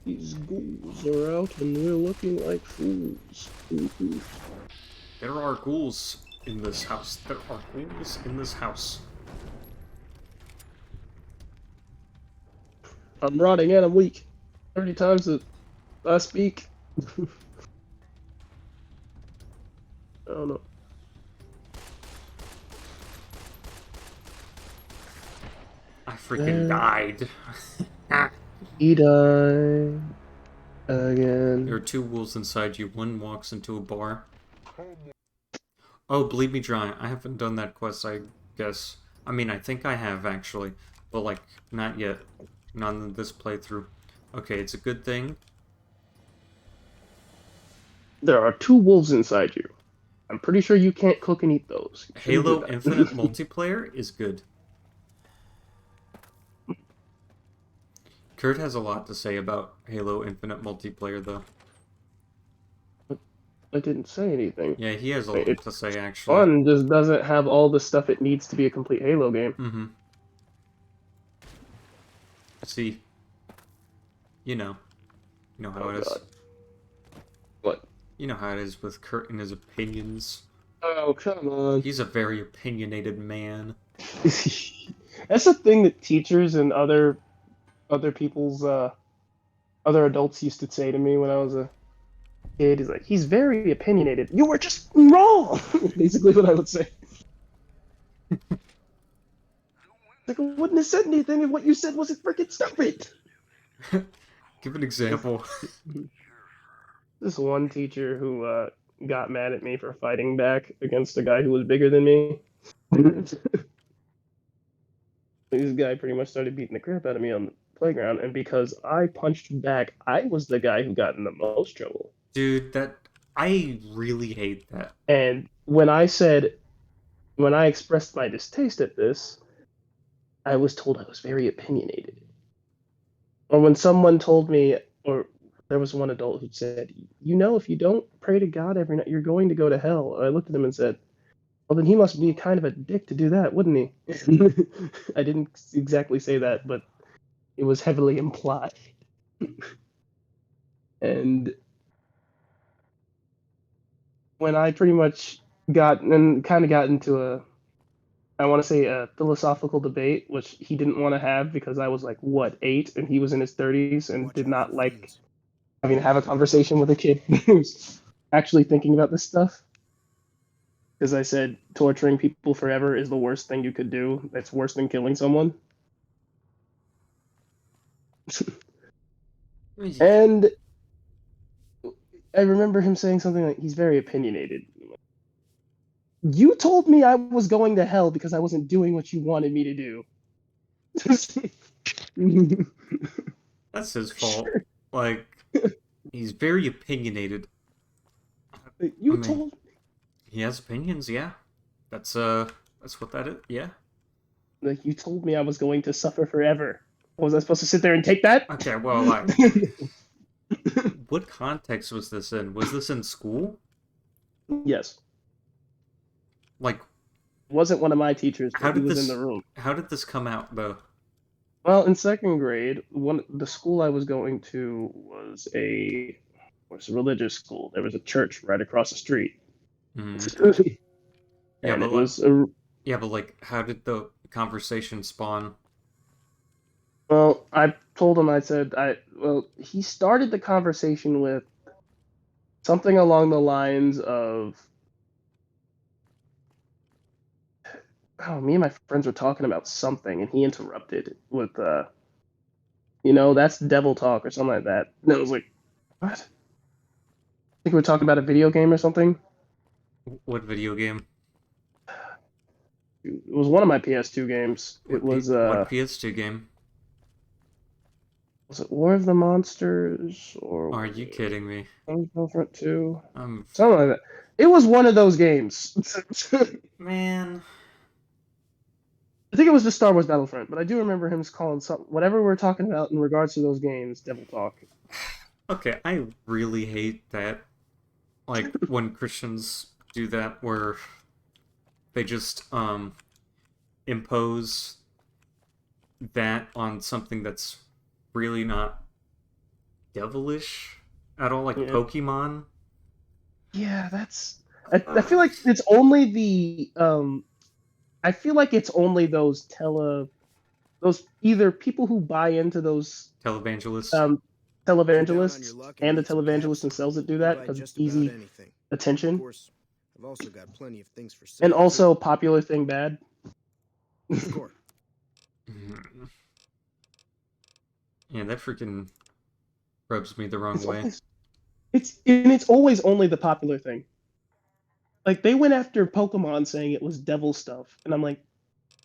These ghouls are out and we're looking like fools. There are ghouls in this house. There are ghouls in this house. I'm rotting and I'm weak. 30 times that I speak. I don't know. I freaking died. He died again. There are 2 wolves inside you. One walks into a bar. Oh, Bleed Me Dry. I haven't done that quest, I guess. I mean, I think I have, actually. But, like, not yet. Not in this playthrough. Okay, it's a good thing. There are 2 wolves inside you. I'm pretty sure you can't cook and eat those. Halo Infinite multiplayer is good. Kurt has a lot to say about Halo Infinite multiplayer, though. I didn't say anything. Yeah, he has a lot to say, actually. Fun just doesn't have all the stuff it needs to be a complete Halo game. Mm-hmm. See, you know how it is. God. What? You know how it is with Kurt and his opinions. Oh, come on. He's a very opinionated man. That's a thing that teachers and other people's other adults used to say to me when I was a kid. He's like, he's very opinionated. You were just wrong. Basically, what I would say. Like, I wouldn't have said anything if what you said wasn't freaking stupid. Give an example. This one teacher who got mad at me for fighting back against a guy who was bigger than me. This guy pretty much started beating the crap out of me on the playground, and because I punched back, I was the guy who got in the most trouble. Dude, I really hate that. And when I expressed my distaste at this, I was told I was very opinionated. Or when someone told me, or there was one adult who said, if you don't pray to God every night, you're going to go to hell. I looked at him and said, well, then he must be kind of a dick to do that, wouldn't he? I didn't exactly say that, but it was heavily implied. And when I pretty much got into a philosophical debate, which he didn't want to have because I was like, 8, and he was in his 30s and did not like having to have a conversation with a kid who's actually thinking about this stuff. Because I said torturing people forever is the worst thing you could do. It's worse than killing someone. And I remember him saying something like, he's very opinionated. You told me I was going to hell because I wasn't doing what you wanted me to do. That's his fault. Sure. Like, he's very opinionated. He has opinions, yeah. That's what that is, yeah. Like, you told me I was going to suffer forever. Was I supposed to sit there and take that? Okay, well, what context was this in? Was this in school? Yes. Like, It wasn't one of my teachers, how but he did was this in the room. how did this come out though? Well, in second grade, the school I was going to was a religious school. There was a church right across the street. Mm. Yeah, And but it was a, yeah, but like, how did the conversation spawn? well, I told him, he started the conversation with something along the lines of, oh, me and my friends were talking about something, and he interrupted with, that's devil talk or something like that. And I was like, what? I think we were talking about a video game or something. What video game? It was one of my PS2 games. It was, what PS2 game? Was it War of the Monsters or Are you kidding me? Battlefront 2? I'm Something like that. It was one of those games. man. I think it was just Star Wars Battlefront, but I do remember him calling something, whatever we're talking about in regards to those games, devil talk. Okay, I really hate that. Like when Christians do that, where they just impose that on something that's really not devilish at all, like Pokemon. Yeah, that's. I feel like it's only the I feel like it's only those either people who buy into those televangelists, televangelists, and the televangelists themselves that do that because it's easy attention. Of course, I've also got plenty of things for sale. And also popular thing bad. Sure. Yeah, that freaking rubs me the wrong way. It's always only the popular thing. Like, they went after Pokemon saying it was devil stuff, and I'm like,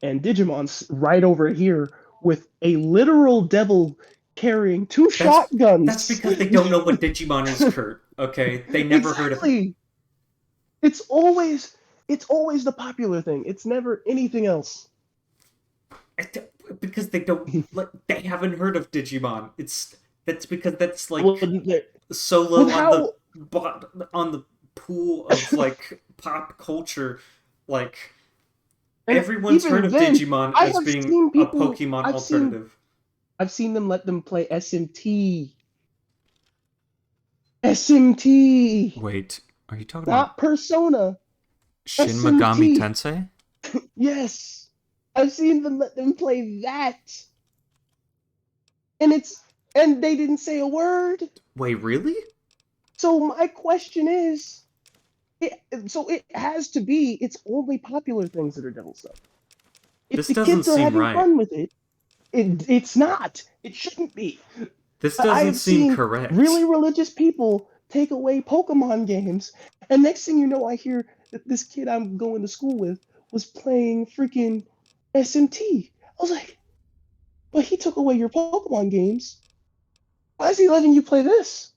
and Digimon's right over here with a literal devil carrying two shotguns. That's because they don't know what Digimon is, Kurt. Okay, they never heard of it. It's always the popular thing. It's never anything else. Because they don't, like, they haven't heard of Digimon. That's because that's like so low on the pool of like pop culture. Like, everyone's heard of Digimon as being a Pokemon alternative. I've seen them let them play SMT. SMT. Wait, are you talking about Persona? Shin Megami Tensei? Yes. I've seen them let them play that. And they didn't say a word. Wait, really? So my question is, it has to be, it's only popular things that are devil stuff. If the kids are having fun with it, it's not. It shouldn't be. This doesn't seem correct. Really religious people take away Pokemon games, and next thing you know, I hear that this kid I'm going to school with was playing freaking SMT. I was like, but he took away your Pokemon games. Why is he letting you play this?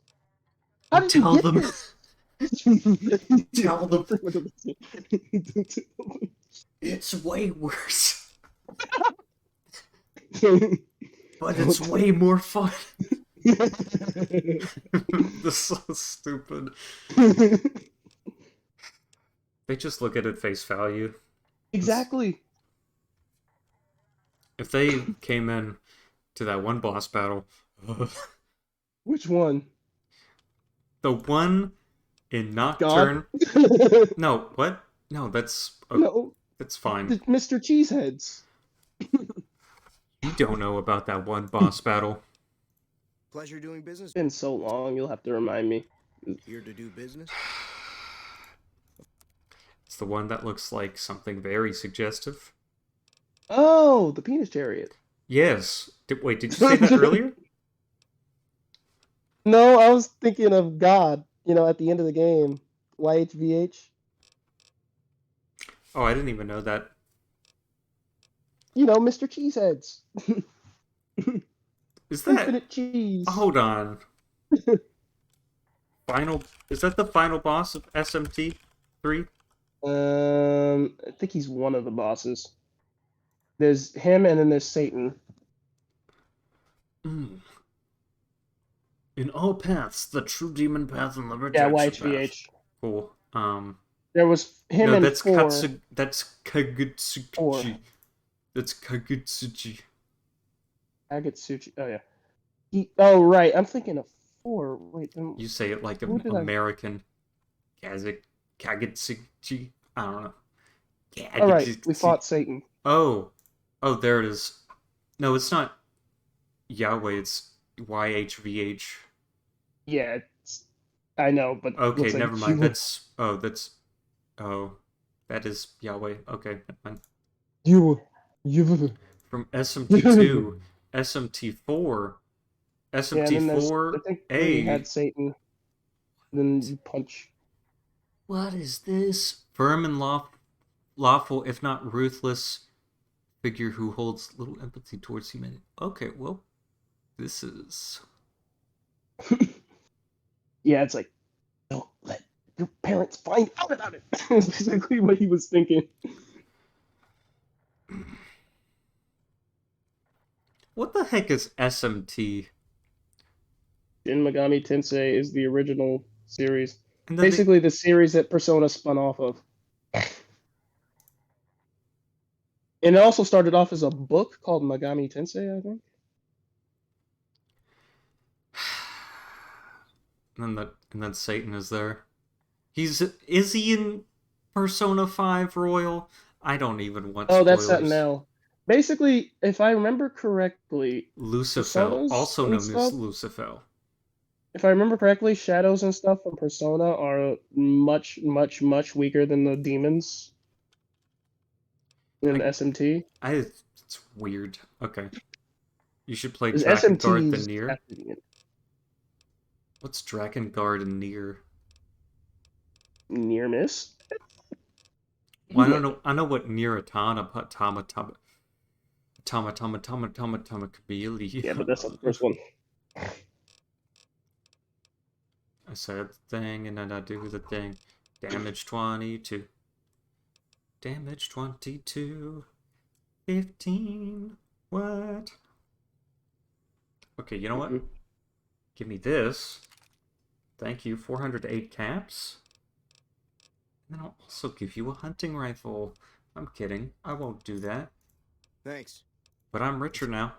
How did you get this? Tell them. It's way worse. But it's way more fun. This is so stupid. They just look at it face value. Exactly. If they came in to that one boss battle... Which one? The one in Nocturne... No, what? No, that's... No. That's fine. Mr. Cheeseheads. You don't know about that one boss battle. Pleasure doing business. It's been so long, you'll have to remind me. Here to do business? It's the one that looks like something very suggestive. Oh, the penis chariot. Yes. Wait, did you say that earlier? No, I was thinking of God, at the end of the game. YHVH. Oh, I didn't even know that. Mr. Cheeseheads. Is that Infinite cheese? Hold on. Is that the final boss of SMT 3? I think he's one of the bosses. There's him, and then there's Satan. Mm. In all paths, the true demon path and the Yeah, rejection path. YHVH. Cool. There was him No, and that's four. That's Kagutsuchi. Four. That's Kagutsuchi. Agatsuchi. Oh yeah. Oh right, I'm thinking of 4. Wait. You say it like an American. Kagutsuchi. I don't know. All right, we fought Satan. Oh, there it is. No, it's not Yahweh. It's YHVH. Yeah, I know, but okay, looks like never mind. That is Yahweh. Okay, never mind. You. From SMT2, SMT4, SMT4. I think we had Satan. Then you punch. What is this? Firm and lawful, if not ruthless, figure who holds little empathy towards humanity. Okay, well, this is. Yeah, it's like, don't let your parents find out about it. That's basically what he was thinking. What the heck is SMT? Shin Megami Tensei is the original series. Basically, the series that Persona spun off of. And it also started off as a book called Megami Tensei, I think. And then Satan is there. Is he in Persona 5 Royal? I don't even want spoilers. That's Sentinel. Basically, if I remember correctly, Lucifer, also known as Lucifer. If I remember correctly, shadows and stuff from Persona are much, much, much weaker than the demons in SMT. It's weird. Okay. You should play Drakengard the Nier. What's Drakengard and Nier? Near miss? Well, I know what Nier Automata could be. Yeah, but that's not the first one. I said the thing, and then I do the thing. Damage 22. Damage 22. 15. What? Okay, you know what? Give me this. Thank you. 408 caps. And then I'll also give you a hunting rifle. I'm kidding. I won't do that. Thanks. But I'm richer now.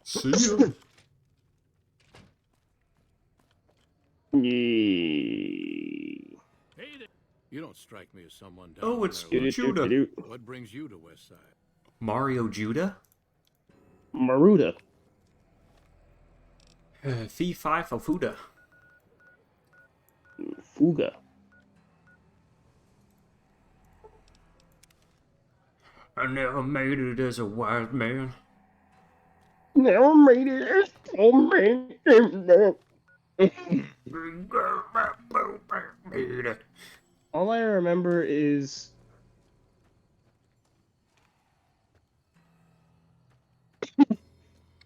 See ya. You don't strike me as someone down. Oh, it's Judah. What brings you to West Side? Mario Judah? Maruda. Fee Fi for Fuda. Fuga. I never made it as a wise man. Never made it as a man. All I remember is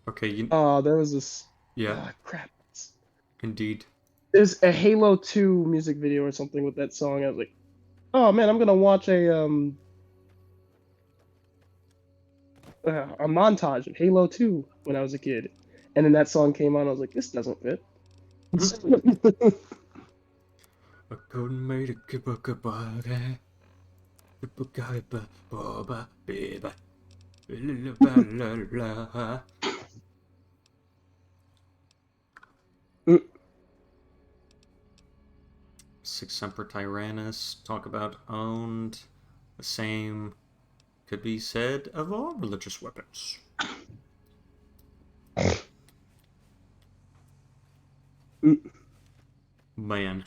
okay, there was this. Yeah. Crap. Indeed. There's a Halo 2 music video or something with that song. I was like, oh man, I'm gonna watch a montage of Halo 2 when I was a kid, and then that song came on. I was like, this doesn't fit. I couldn't make it keep a good body. Six Semper Tyrannus. Talk about owned. The same could be said of all religious weapons. Man,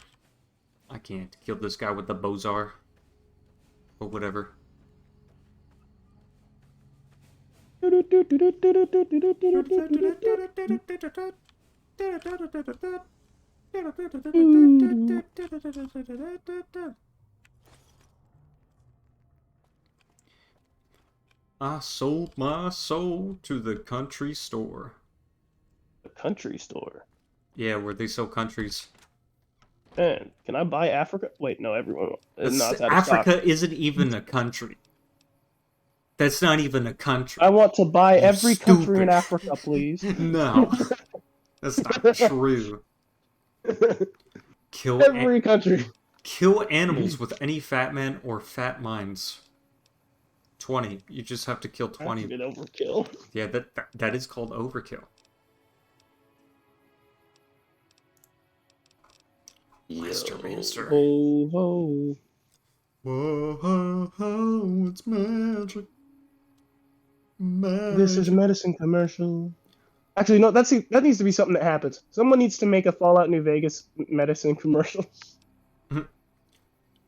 I can't kill this guy with the Bozar. Or whatever. I sold my soul to the country store. The country store? Yeah, where they sell countries. Man, can I buy Africa? Wait, no, everyone. No, it's out of Africa stock. isn't even a country. That's not even a country. I want to buy You every country in stupid. Africa, please. No, that's not true. Kill Every country. Kill animals with any fat man or fat minds. 20. You just have to kill 20. That's a bit overkill. Yeah, that is called overkill. Master. Ho ho. Whoa ho ho, it's magic. Magic. This is a medicine commercial. Actually, no, that needs to be something that happens. Someone needs to make a Fallout New Vegas medicine commercial.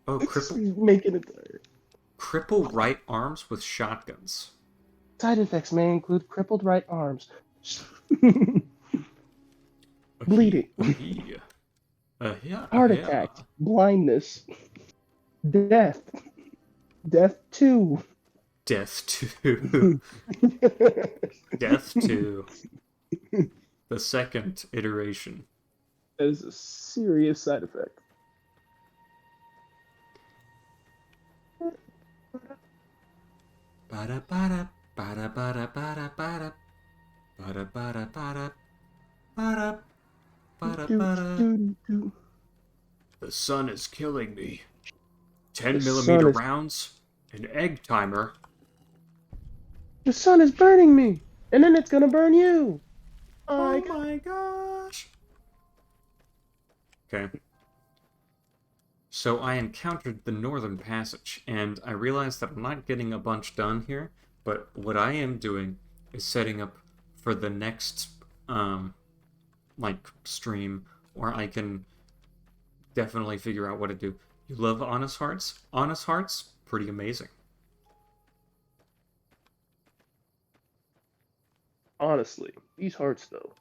Oh, making it there. Cripple right arms with shotguns. Side effects may include crippled right arms, bleeding, heart attack, blindness, death, death 2. Death 2. Death 2. The second iteration. That is a serious side effect. Bada bada bada bada bada bada bada bada bada bada bada bada. The sun is killing me. 10mm rounds, an egg timer. The sun is burning me, and then it's gonna burn you. Oh my gosh. Okay. So I encountered the Northern Passage, and I realized that I'm not getting a bunch done here, but what I am doing is setting up for the next, stream, where I can definitely figure out what to do. You love Honest Hearts? Honest Hearts? Pretty amazing. Honestly, these hearts, though.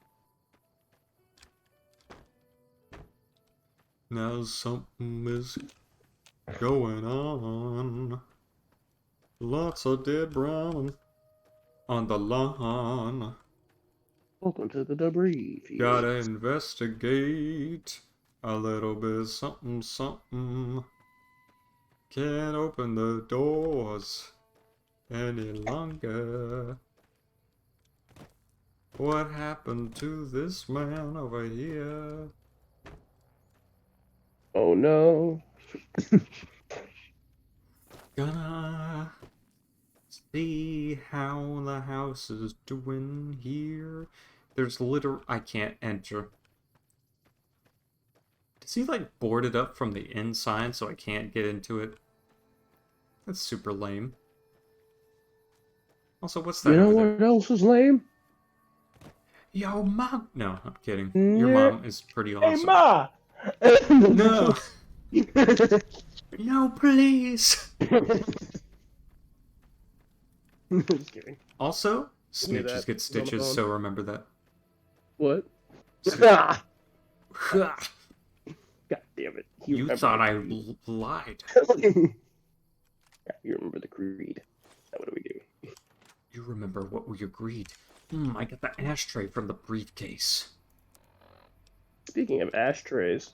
Now something is going on. Lots of dead brown on the lawn. Welcome to the debris field. Gotta investigate a little bit something something. Can't open the doors any longer. What happened to this man over here? Oh no. Gonna see how the house is doing here. There's I can't enter. Does he like board it up from the inside so I can't get into it? That's super lame. Also, what's that? You know over what else is lame? Yo, mom! No, I'm kidding. Your mom is pretty awesome. Hey, ma! No! No, please! Just kidding. Also, snitches get stitches, so remember that. What? God damn it. You thought I lied. You remember the creed. Now what do we do? You remember what we agreed. I got the ashtray from the briefcase. Speaking of ashtrays.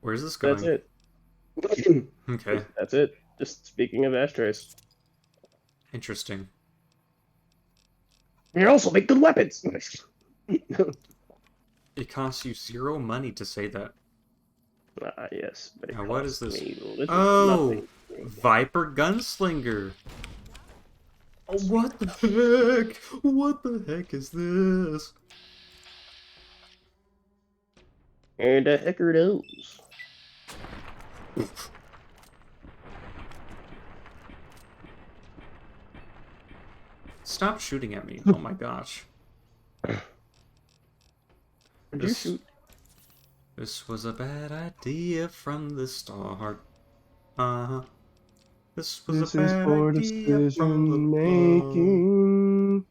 Where's this going? That's it. Okay. That's it. Just speaking of ashtrays. Interesting. They also make good weapons! It costs you 0 money to say that. Yes. But now what is this? Oh! Nothing. Viper Gunslinger! Oh, what the heck? What the heck is this? And the heck are those? Stop shooting at me. Oh my gosh. This was a bad idea from the start. This was a bad idea from the making.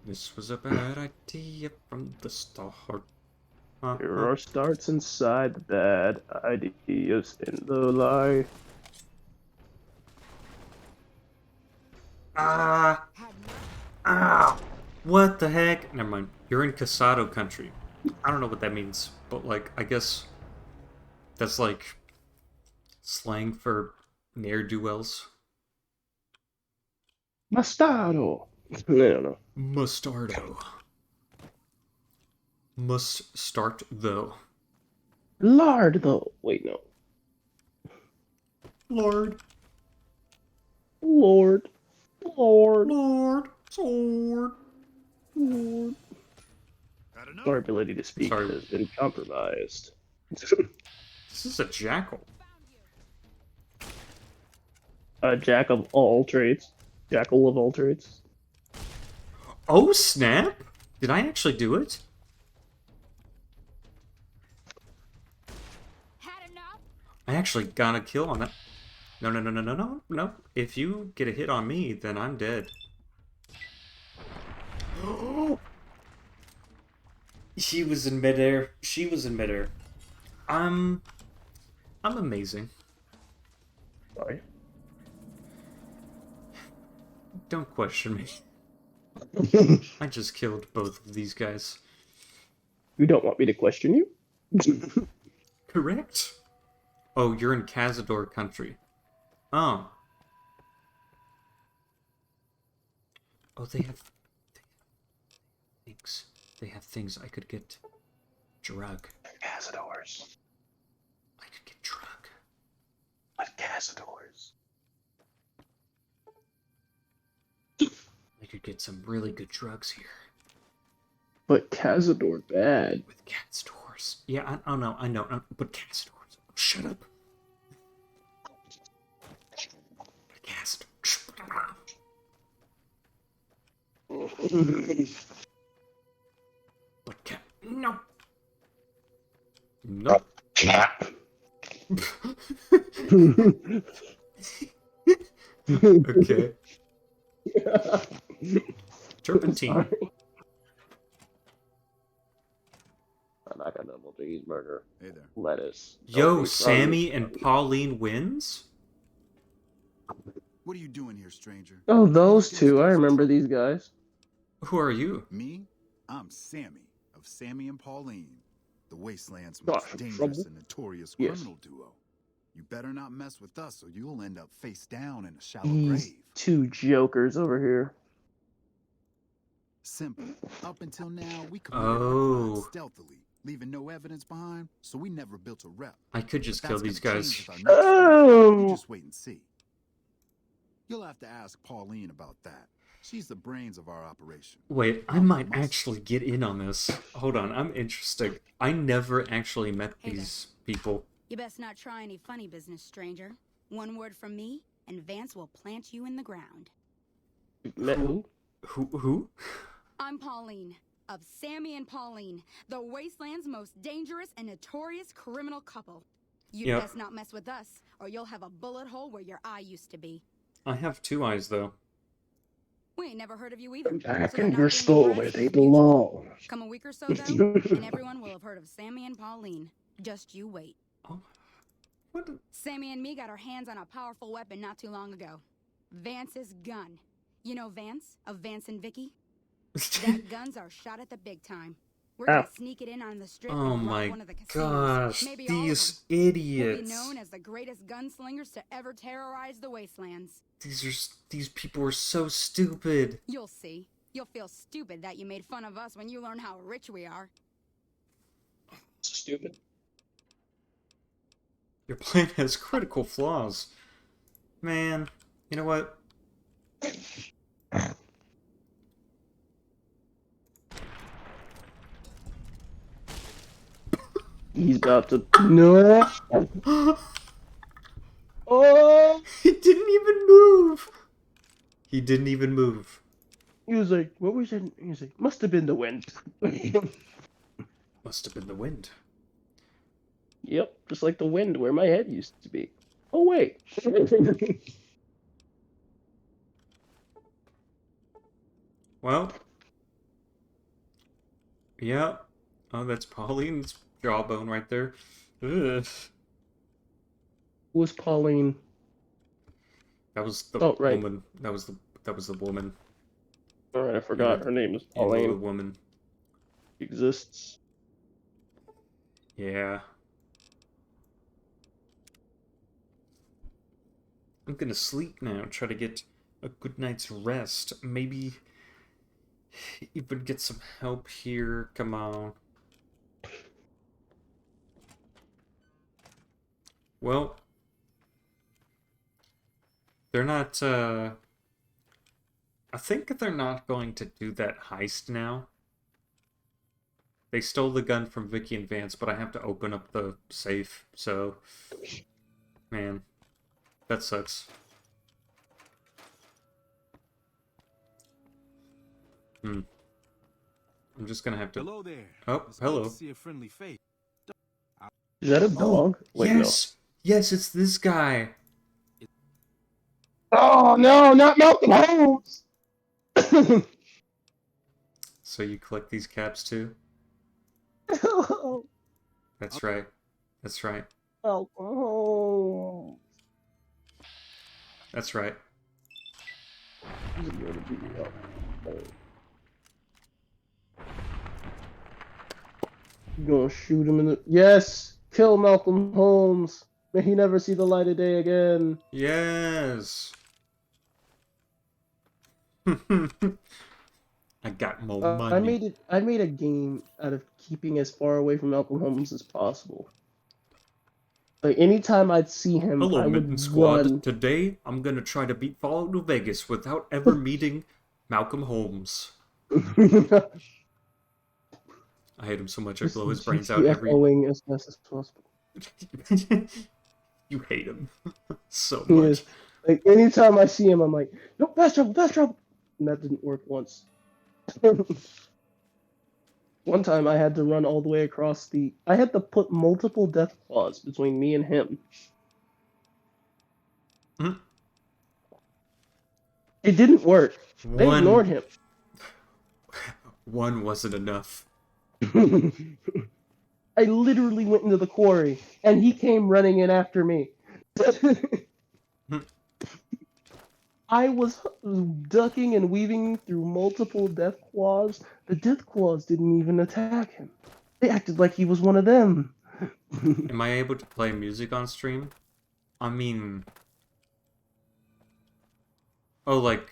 This was a bad idea from the start. There are starts inside the bad ideas in the lie. What the heck? Never mind. You're in Casado country. I don't know what that means, but like, I guess that's like slang for ne'er-do-wells. Bastardo. I don't know. Mustardo. Must start though. Lard, though. Wait, no. Lord. Lord. Lord. Lord. Sword. Lord. Our ability to speak Sorry. has been compromised. This is a jackal. A jack of all trades. Jackal of all trades. Oh, snap! Did I actually do it? I actually got a kill on that. No, no, no, no, no, no, no. If you get a hit on me, then I'm dead. She was in midair. She was in midair. I'm amazing. Sorry. Don't question me. I just killed both of these guys. You don't want me to question you? Correct. Oh, you're in Cazador country. Oh. Oh, they have things. They have things I could get. Drug. Cazadors. I could get drug. What Cazadors? I could get some really good drugs here. But Cazador bad. With cat stores. Yeah, I know, but cat stores. Shut up. Cat But cat. No. No. Cat. Okay. Turpentine. I'm not gonna double cheeseburger. Hey there. Lettuce. Yo, Sammy and Pauline wins? What are you doing here, stranger? Oh, those two. I remember these guys. Who are you? Me? I'm Sammy, of Sammy and Pauline, the Wasteland's Gosh, most dangerous trouble? and notorious Yes. criminal duo. You better not mess with us, or you'll end up face down in a shallow These grave. two jokers over here. Simple. Up until now, we committed our Oh. crimes stealthily, leaving no evidence behind, so we never built a rep. I could just But kill that's these gonna guys. change with our next film. You just wait and see. You'll have to ask Pauline about that. She's the brains of our operation. Wait, I might actually get in on this. Hold on, I'm interested. I never actually met Hey these people. You best not try any funny business, stranger. One word from me, and Vance will plant you in the ground. Met who? Who? I'm Pauline, of Sammy and Pauline, the Wasteland's most dangerous and notorious criminal couple. You'd Yep. best not mess with us, or you'll have a bullet hole where your eye used to be. I have two eyes, though. We ain't never heard of you either. Back so you're in not your being skull impressed where is they mutual. belong. Come a week or so, though, and everyone will have heard of Sammy and Pauline. Just you wait. Oh, what? Sammy and me got our hands on a powerful weapon not too long ago. Vance's gun. You know Vance, of Vance and Vicky? That gun's our shot at the big time. We're gonna sneak it in on the strip Oh and rob my one of the casinos. gosh, Maybe all of these them. We'll idiots. be known as the greatest gunslingers to ever terrorize the wastelands. These people are so stupid. You'll see. You'll feel stupid that you made fun of us when you learn how rich we are. Stupid. Your plan has critical flaws. Man, you know what? He's about to. No. Oh. He didn't even move. He didn't even move. He was like, what was it? He was like, must have been the wind. Must have been the wind. Yep, just like the wind where my head used to be. Oh, wait. Well. Yeah. Oh, that's Pauline's jawbone right there. Ugh. Who was Pauline? That was the Oh, right. woman. That was the woman. Alright, I forgot. Her name is You know the Pauline. woman. Exists. Yeah. I'm gonna sleep now, try to get a good night's rest. Maybe even get some help here. Come on. Well, they're not, I think they're not going to do that heist now. They stole the gun from Vicky and Vance, but I have to open up the safe, so... Man, that sucks. I'm just gonna have to... Hello there. Oh, It's hello. good to see a friendly face. Is that a dog? Wait, Yes! Yes, it's this guy! no. Oh, no, not Malcolm Holmes! So you collect these caps too? That's right. That's right. Malcolm Holmes. That's right. You gonna shoot him in the... Yes! Kill Malcolm Holmes! May he never see the light of day again. Yes! I got more money. I made a game out of keeping as far away from Malcolm Holmes as possible. Like, anytime I'd see him, Hello, I would Mitten Squad. run. Today, I'm gonna try to beat Fallout New Vegas without ever meeting Malcolm Holmes. I hate him so much I blow his brains out every... Echoing as fast as possible. You hate him so He much. is. Like, anytime I see him, I'm like, no, fast travel, fast travel! And that didn't work once. One time I had to run all the way across the... I had to put multiple death claws between me and him. It didn't work. They ignored him. One wasn't enough. I literally went into the quarry, and he came running in after me. I was ducking and weaving through multiple death claws. The death claws didn't even attack him. They acted like he was one of them. Am I able to play music on stream? I mean... Oh, like...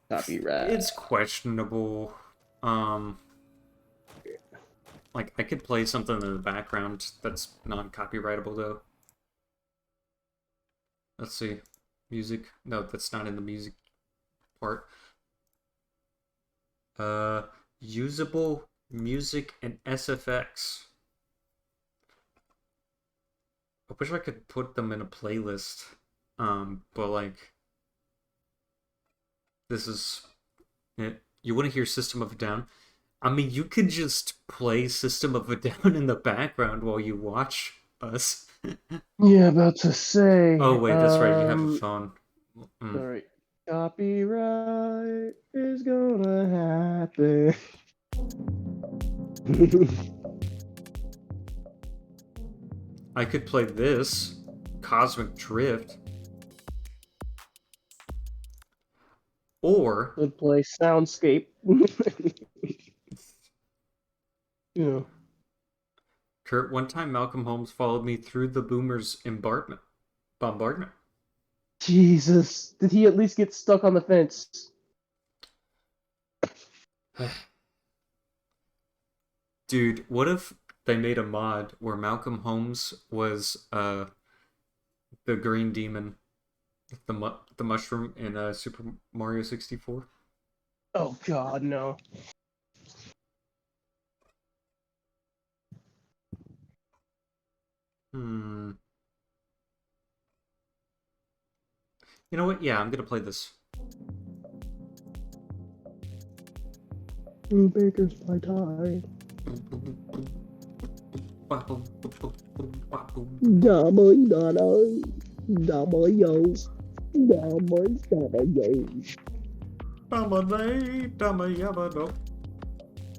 Copyright. It's questionable. Like, I could play something in the background that's non-copyrightable, though. Let's see. Music. No, that's not in the music part. Usable music and SFX. I wish I could put them in a playlist. But like... This is... You want to hear System of a Down? I mean, you could just play System of a Down in the background while you watch us. Yeah, about to say. Oh, wait, that's right. You have a phone. Sorry. Copyright is gonna happen. I could play this. Cosmic Drift. Or... Could play Soundscape. Yeah. Kurt, one time Malcolm Holmes followed me through the boomers' bombardment. Jesus. Did he at least get stuck on the fence? Dude, what if they made a mod where Malcolm Holmes was the green demon, the mushroom in Super Mario 64? Oh god, no. You know what? Yeah, I'm gonna play this. Baker's pie tie.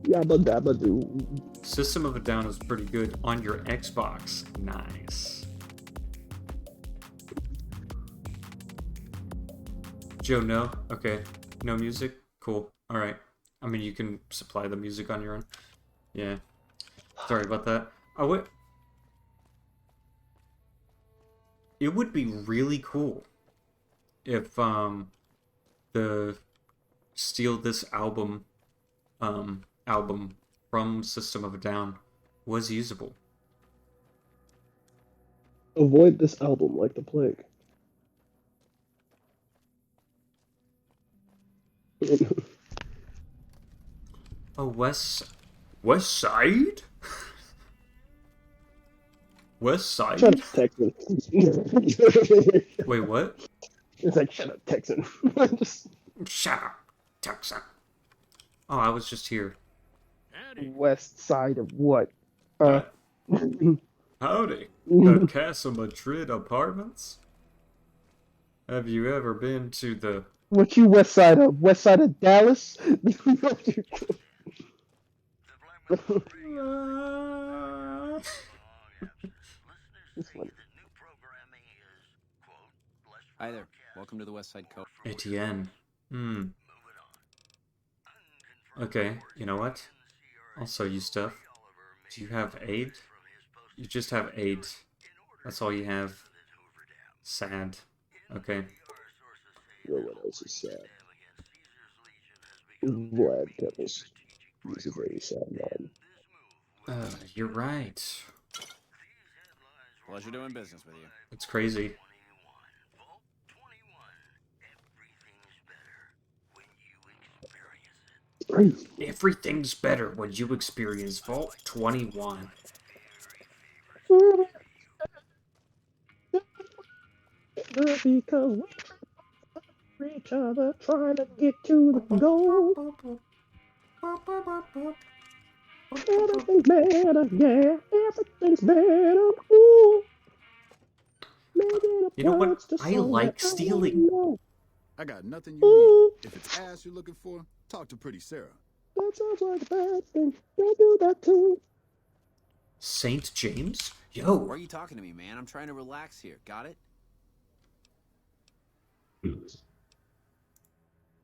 Yabba dabba doo. System of a Down is pretty good on your Xbox. Nice. Joe, no? Okay. No music? Cool. All right. I mean, you can supply the music on your own. Yeah. Sorry about that. It would be really cool if the Steal This album from System of a Down was usable. Avoid this album like the plague. Oh, West Side? West Side? Shut up, Texan. Wait, what? It's like, shut up, Texan. Just... Shut up, Texan. Oh, I was just here. West side of what? Howdy. The Casa Madrid Apartments? Have you ever been to the... What you west side of? West side of Dallas? This one. Hi there. Welcome to the West Side Coast. Etienne. Okay, you know what? I'll sell you stuff. Do you have aid? You just have aid. That's all you have. Sad. Okay. You know what else is sad? Vlad Tepes. He's a very sad man. You're right. Pleasure doing business with you. It's crazy. Everything's better when you experience Vault 21. Because we each other trying to get to the goal. Everything's better, yeah. Everything's better. Ooh. You know what? I like stealing. I got nothing you need. If it's ass you're looking for, talk to Pretty Sarah. That sounds like a bad thing. They do that too. St. James? Yo. Why are you talking to me, man? I'm trying to relax here. Got it?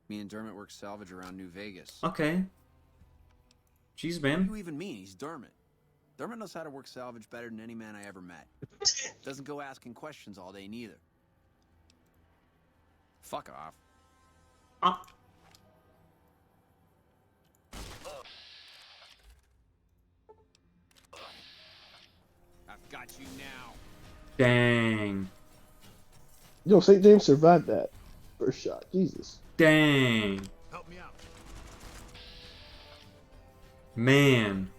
Me and Dermot work salvage around New Vegas. Okay. Jeez, man. What do you even mean? He's Dermot. Dermot knows how to work salvage better than any man I ever met. Doesn't go asking questions all day, neither. Fuck off. I've got you now. Dang. Yo, St. James survived that first shot. Jesus. Dang. Help me out. Man.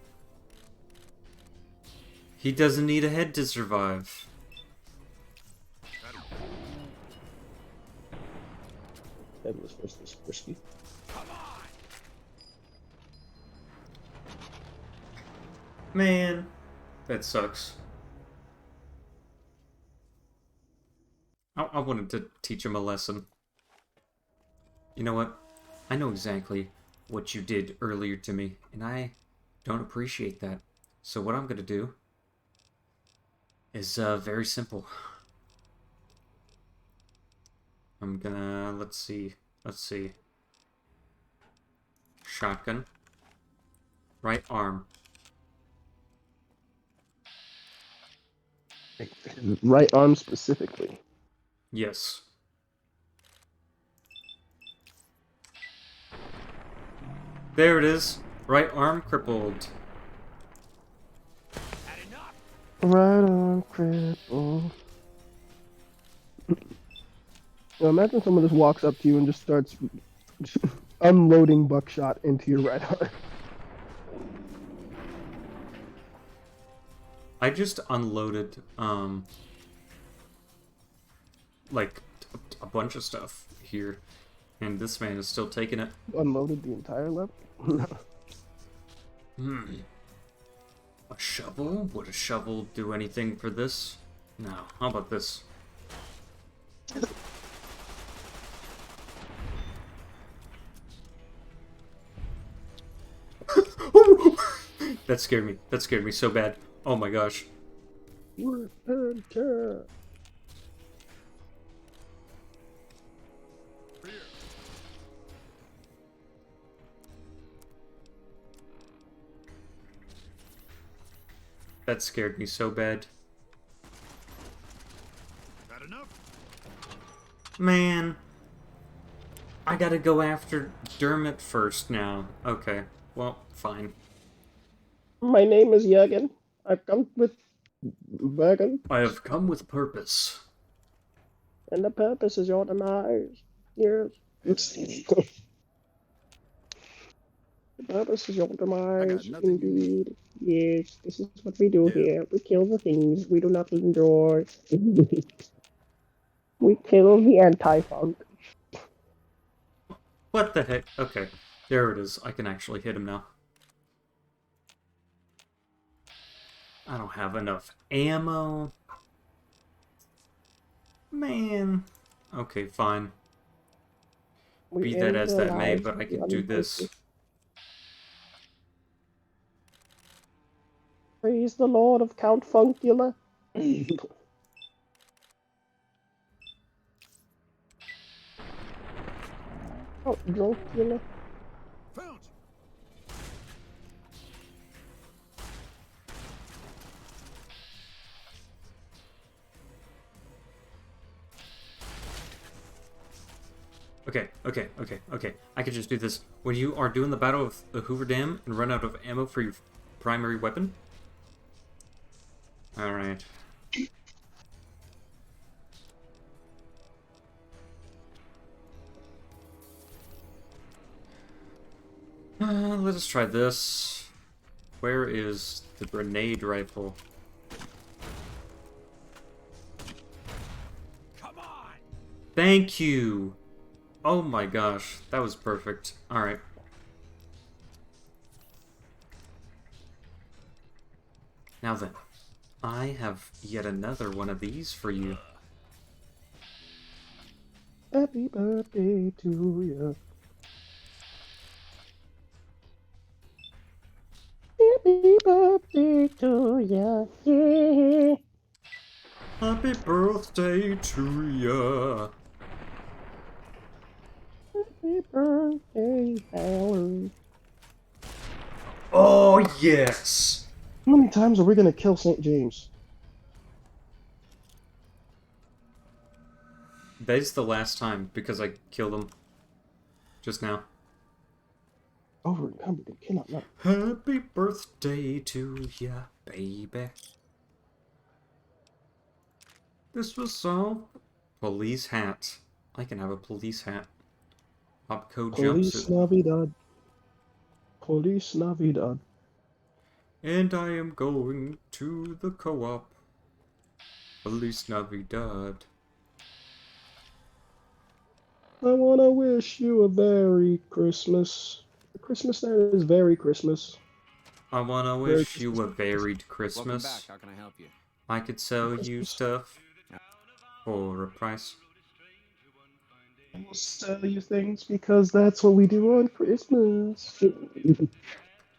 He doesn't need a head to survive. Headless versus Frisky. Man. That sucks. I wanted to teach him a lesson. You know what? I know exactly what you did earlier to me, and I don't appreciate that. So what I'm gonna do is very simple. I'm gonna, let's see. Shotgun. Right arm. Right arm specifically. Yes. There it is. Right arm crippled. Right arm crippled. Now imagine someone just walks up to you and just starts unloading buckshot into your right arm. I just unloaded, like, a bunch of stuff here, and this man is still taking it. Unloaded the entire level? A shovel? Would a shovel do anything for this? No. How about this? That scared me. That scared me so bad. Oh my gosh. That scared me so bad. That enough? Man. I gotta go after Dermot first now. Okay. Well, fine. My name is Jürgen. I've come with wagon, I have come with purpose. and the purpose is your demise. Yes. The purpose is your demise, nothing you need. indeed. Yes, this is what we do Yeah. here. We kill the things we do not enjoy. We kill the anti-funk. What the heck? Okay. There it is. I can actually hit him now. I don't have enough ammo. Man. Okay, fine. Be that as that may, but I can do this. Praise the Lord of Count Funkula. Count Drunkula. Found you. Okay. I could just do this. When you are doing the Battle of the Hoover Dam and run out of ammo for your primary weapon. Alright. Let us try this. Where is the grenade rifle? Come on. Thank you! Oh my gosh, that was perfect. Alright. Now then, I have yet another one of these for you. Happy birthday to you. Happy birthday to ya, yeah. Happy birthday to ya. Happy birthday, Howard. Oh, yes! How many times are we gonna kill St. James? That is the last time, because I killed him just now. Over and over again, cannot not. Happy birthday to ya, baby. This was so... Police hat. I can have a police hat. Opco Police jumpsuit. Navidad. Police Navidad. And I am going to the co-op. Feliz Navidad. I wanna wish you a Merry Christmas. Christmas that is very Christmas. I wanna Merry wish you a varied Welcome Christmas. back. How can I help you? I could sell you Christmas. stuff for a price. I will sell you things because that's what we do on Christmas.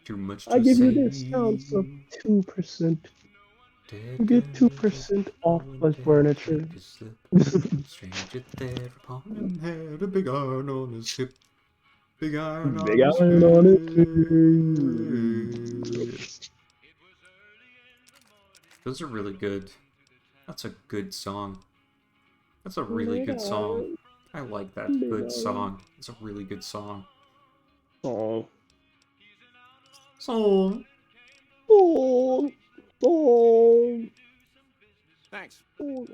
Too much to I give you say. discounts of 2%. You get 2% off my furniture. Stranger there upon him had a big iron on his hip. Big iron Big on his iron on hip. it. Those are really good. That's a good song. That's a really good song. I like that. Good song. It's a really good song. Song. Song. Song. Song. Thanks. Song.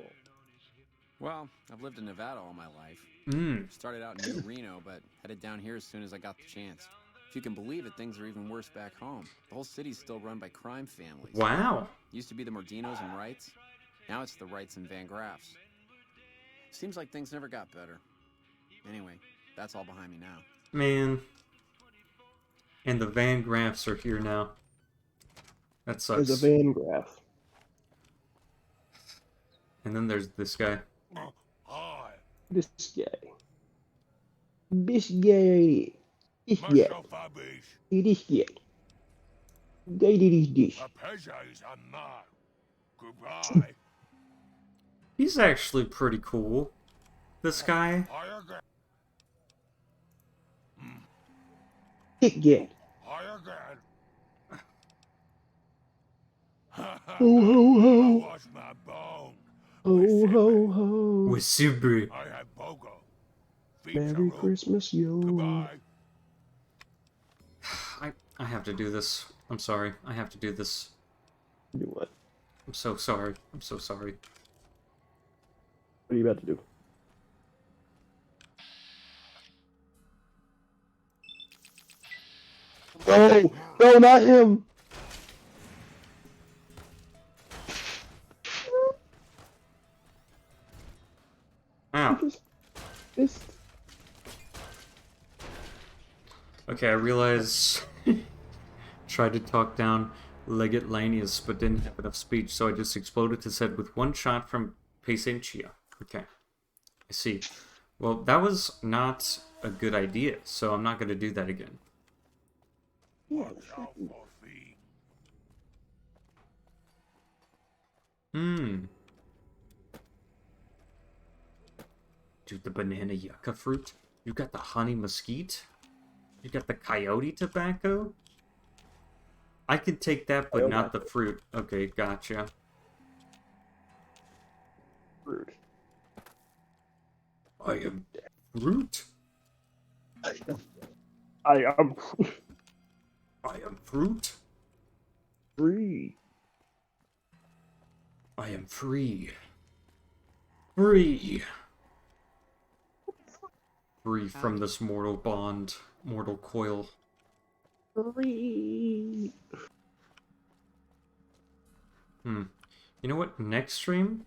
Well, I've lived in Nevada all my life. Mm. Started out in New Reno, but headed down here as soon as I got the chance. If you can believe it, things are even worse back home. The whole city's still run by crime families. Wow. Used to be the Mordinos and Wrights. Now it's the Wrights and Van Graffs. Seems like things never got better. Anyway, that's all behind me now. Man. And the Van Graffs are here now. That sucks. There's a Van Graff. And then there's this guy. This guy. This guy. This guy. This guy. Guy did this. Goodbye. He's actually pretty cool. This guy. This guy. Ho ho ho. wash my bone. Ho ho ho. With Subaru. I have Pogo. Merry Christmas, yo. I have to do this. I'm sorry. I have to do this. Do what? I'm so sorry. I'm so sorry. What are you about to do? No! No, not him! Ow. It's... Okay, I realize... Tried to talk down Leggett Lanius, but didn't have enough speech, so I just exploded his head with one shot from Pesentia. Okay. I see. Well, that was not a good idea, so I'm not going to do that again. Dude, the banana yucca fruit? You got the honey mesquite? You got the coyote tobacco? I could take that, but not the fruit. Okay, gotcha. Fruit. I am fruit. I am... I am fruit. free. I am free. Free. Free from this mortal bond, mortal coil. Free. You know what? Next stream?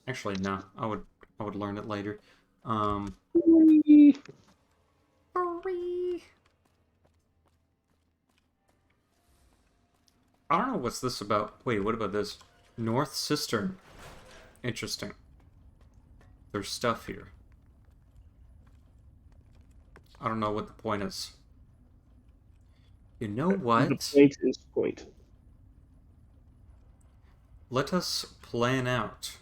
Actually, no. I would learn it later. Free. Free. I don't know what's this about. Wait, what about this? North Cistern. Interesting. There's stuff here. I don't know what the point is. You know what? The point is point. Let us plan out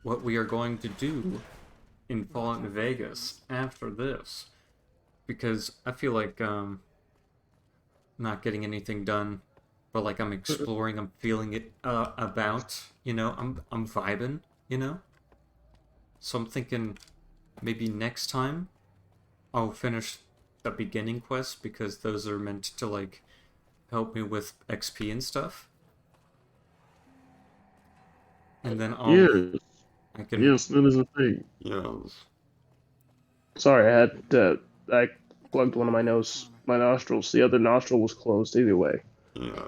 what we are going to do in Fallout New Vegas after this. Because I feel like not getting anything done, but like I'm exploring, I'm feeling it about, you know, I'm vibing, you know? So I'm thinking maybe next time I'll finish the beginning quests, because those are meant to like help me with XP and stuff. And then I'll... Yes. I can... Yes, that is a thing. Yes. Sorry, I plugged one of my nostrils. The other nostril was closed either way.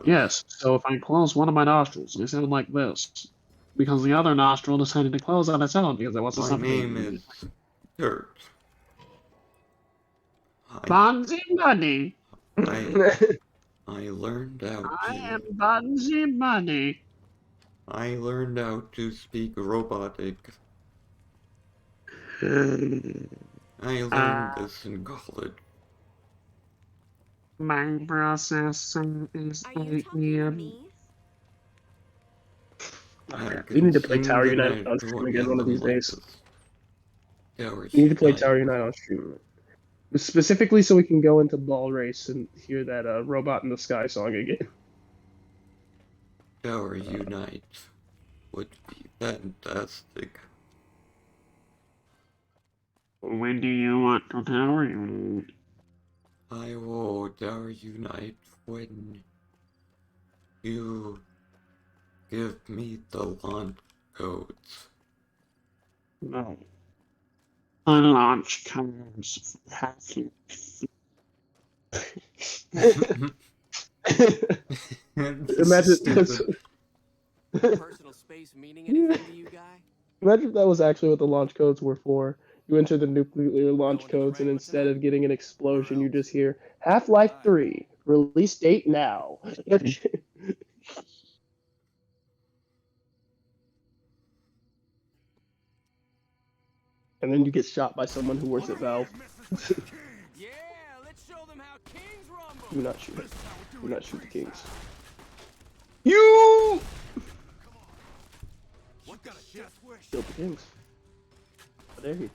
Yes, so if I close one of my nostrils, they sound like this. Because the other nostril decided to close on its own because it wants to My suffocate. name is Dirt. Bonzi Bunny. I learned how I am Bonzi Bunny. I learned how to speak robotic. I learned this in college. My processor is 8 PM. We need to play Tower Unite on stream again one of these days. We need to play Tower Unite on stream. Specifically so we can go into Ball Race and hear that Robot in the Sky song again. Tower Unite would be fantastic. When do you want to Tower Unite? I will Tower Unite when you give me the launch codes. No. I launch codes for hacking. Imagine Personal space meaning anything to you, guy? Imagine if that was actually what the launch codes were for. You enter the nuclear launch codes, and instead of getting an explosion, you just hear Half-Life 3, release date now. And then you get shot by someone who works at Valve. Yeah, let's show them how kings rumble. Do not shoot. Do not shoot the kings. You! Kill the kings. How dare you?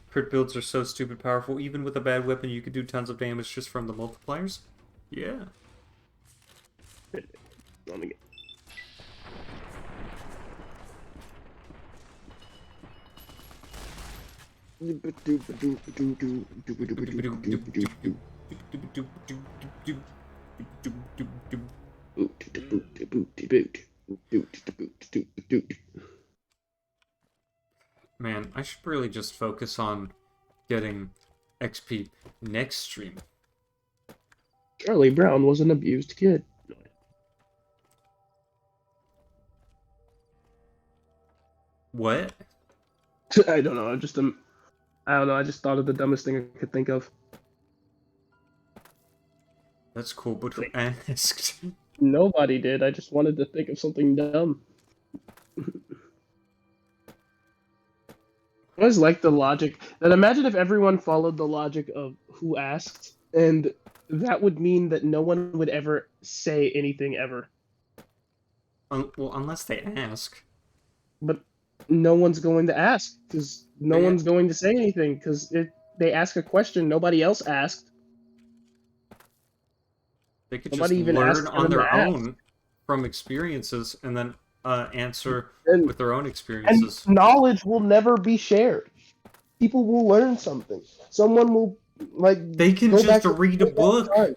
Crit builds are so stupid powerful. Even with a bad weapon, you could do tons of damage just from the multipliers. Yeah. Let me get. Man, I should really just focus on getting XP next stream. Charlie Brown was an abused kid. What? I don't know. I don't know. I just thought of the dumbest thing I could think of. That's cool, but who asked? Nobody did. I just wanted to think of something dumb. I always like the logic. And imagine if everyone followed the logic of who asked, and that would mean that no one would ever say anything ever. Well, unless they ask. But no one's going to ask, because no Yeah. one's going to say anything, because if they ask a question nobody else asked. They could Nobody just even learn asked for on them to their ask. own from experiences and then answer And- with their own And experiences. knowledge will never be shared. People will learn something. Someone will, They can go just back to read a caveman book. time.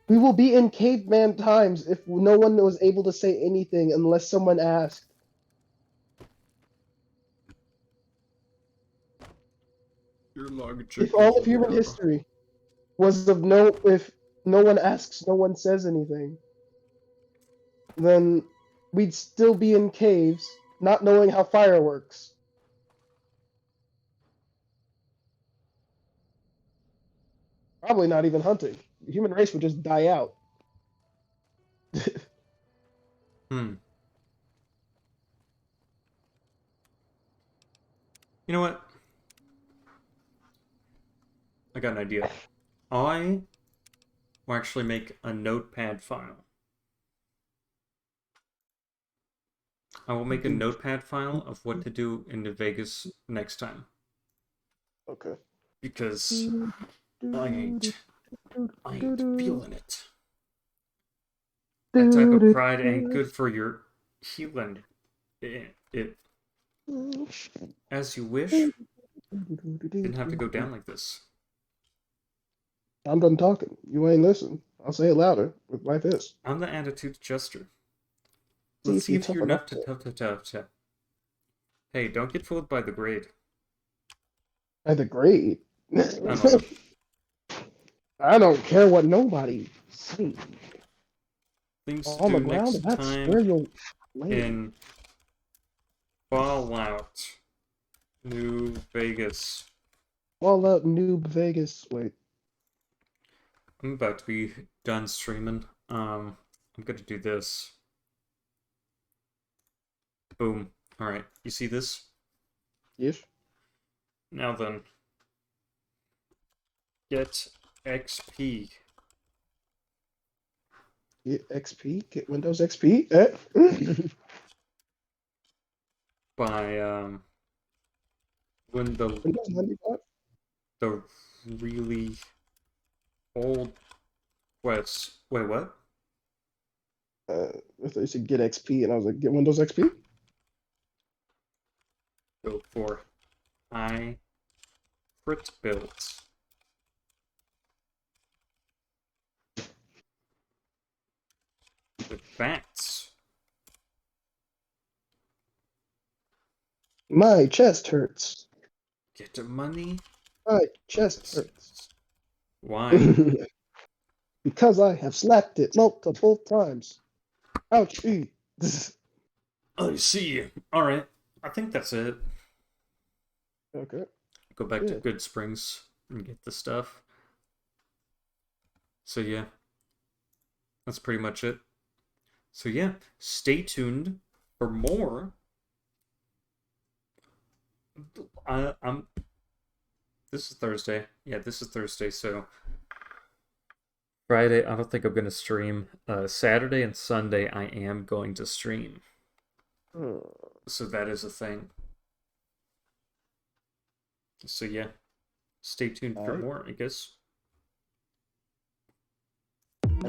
We will be in caveman times if no one was able to say anything unless someone asked. Your logic If all is of human horrible. history was if no one asks, no one says anything, then we'd still be in caves, not knowing how fire works. Probably not even hunting. The human race would just die out. Hmm. You know what? I got an idea. I will actually make a notepad file. I will make a notepad file of what to do in New Vegas next time. Okay. Because I ain't feeling it. That type of pride ain't good for your healing. It as you wish, didn't have to go down like this. I'm done talking. You ain't listen. I'll say it louder with my fist. I'm the attitude adjuster. See Let's if see you're if you're tough enough enough to. Hey, don't get fooled by the grade. By the grade. I don't know. I don't care what nobody sees. Things to On the do ground, next that's time where you'll lay. in Fallout New Vegas. Fallout New Vegas. Wait. I'm about to be done streaming. I'm gonna do this. Boom. Alright, you see this? Yes. Now then. Get XP. Get XP. Get Windows XP. Eh? By when Windows 95. the really old quests. Wait, what? I thought you said get XP, and I was like, get Windows XP. Go for crit builds. With bats. My chest hurts. Get the money. My chest hurts. Why? Because I have slapped it multiple times. Ouch. I see. Alright. I think that's it. Okay. Go back to Good. Good Springs and get the stuff. So yeah. That's pretty much it. So yeah, stay tuned for more. This is Thursday. Yeah, this is Thursday, so Friday, I don't think I'm gonna stream. Saturday and Sunday I am going to stream. So that is a thing. So yeah. Stay tuned for more, I guess. I,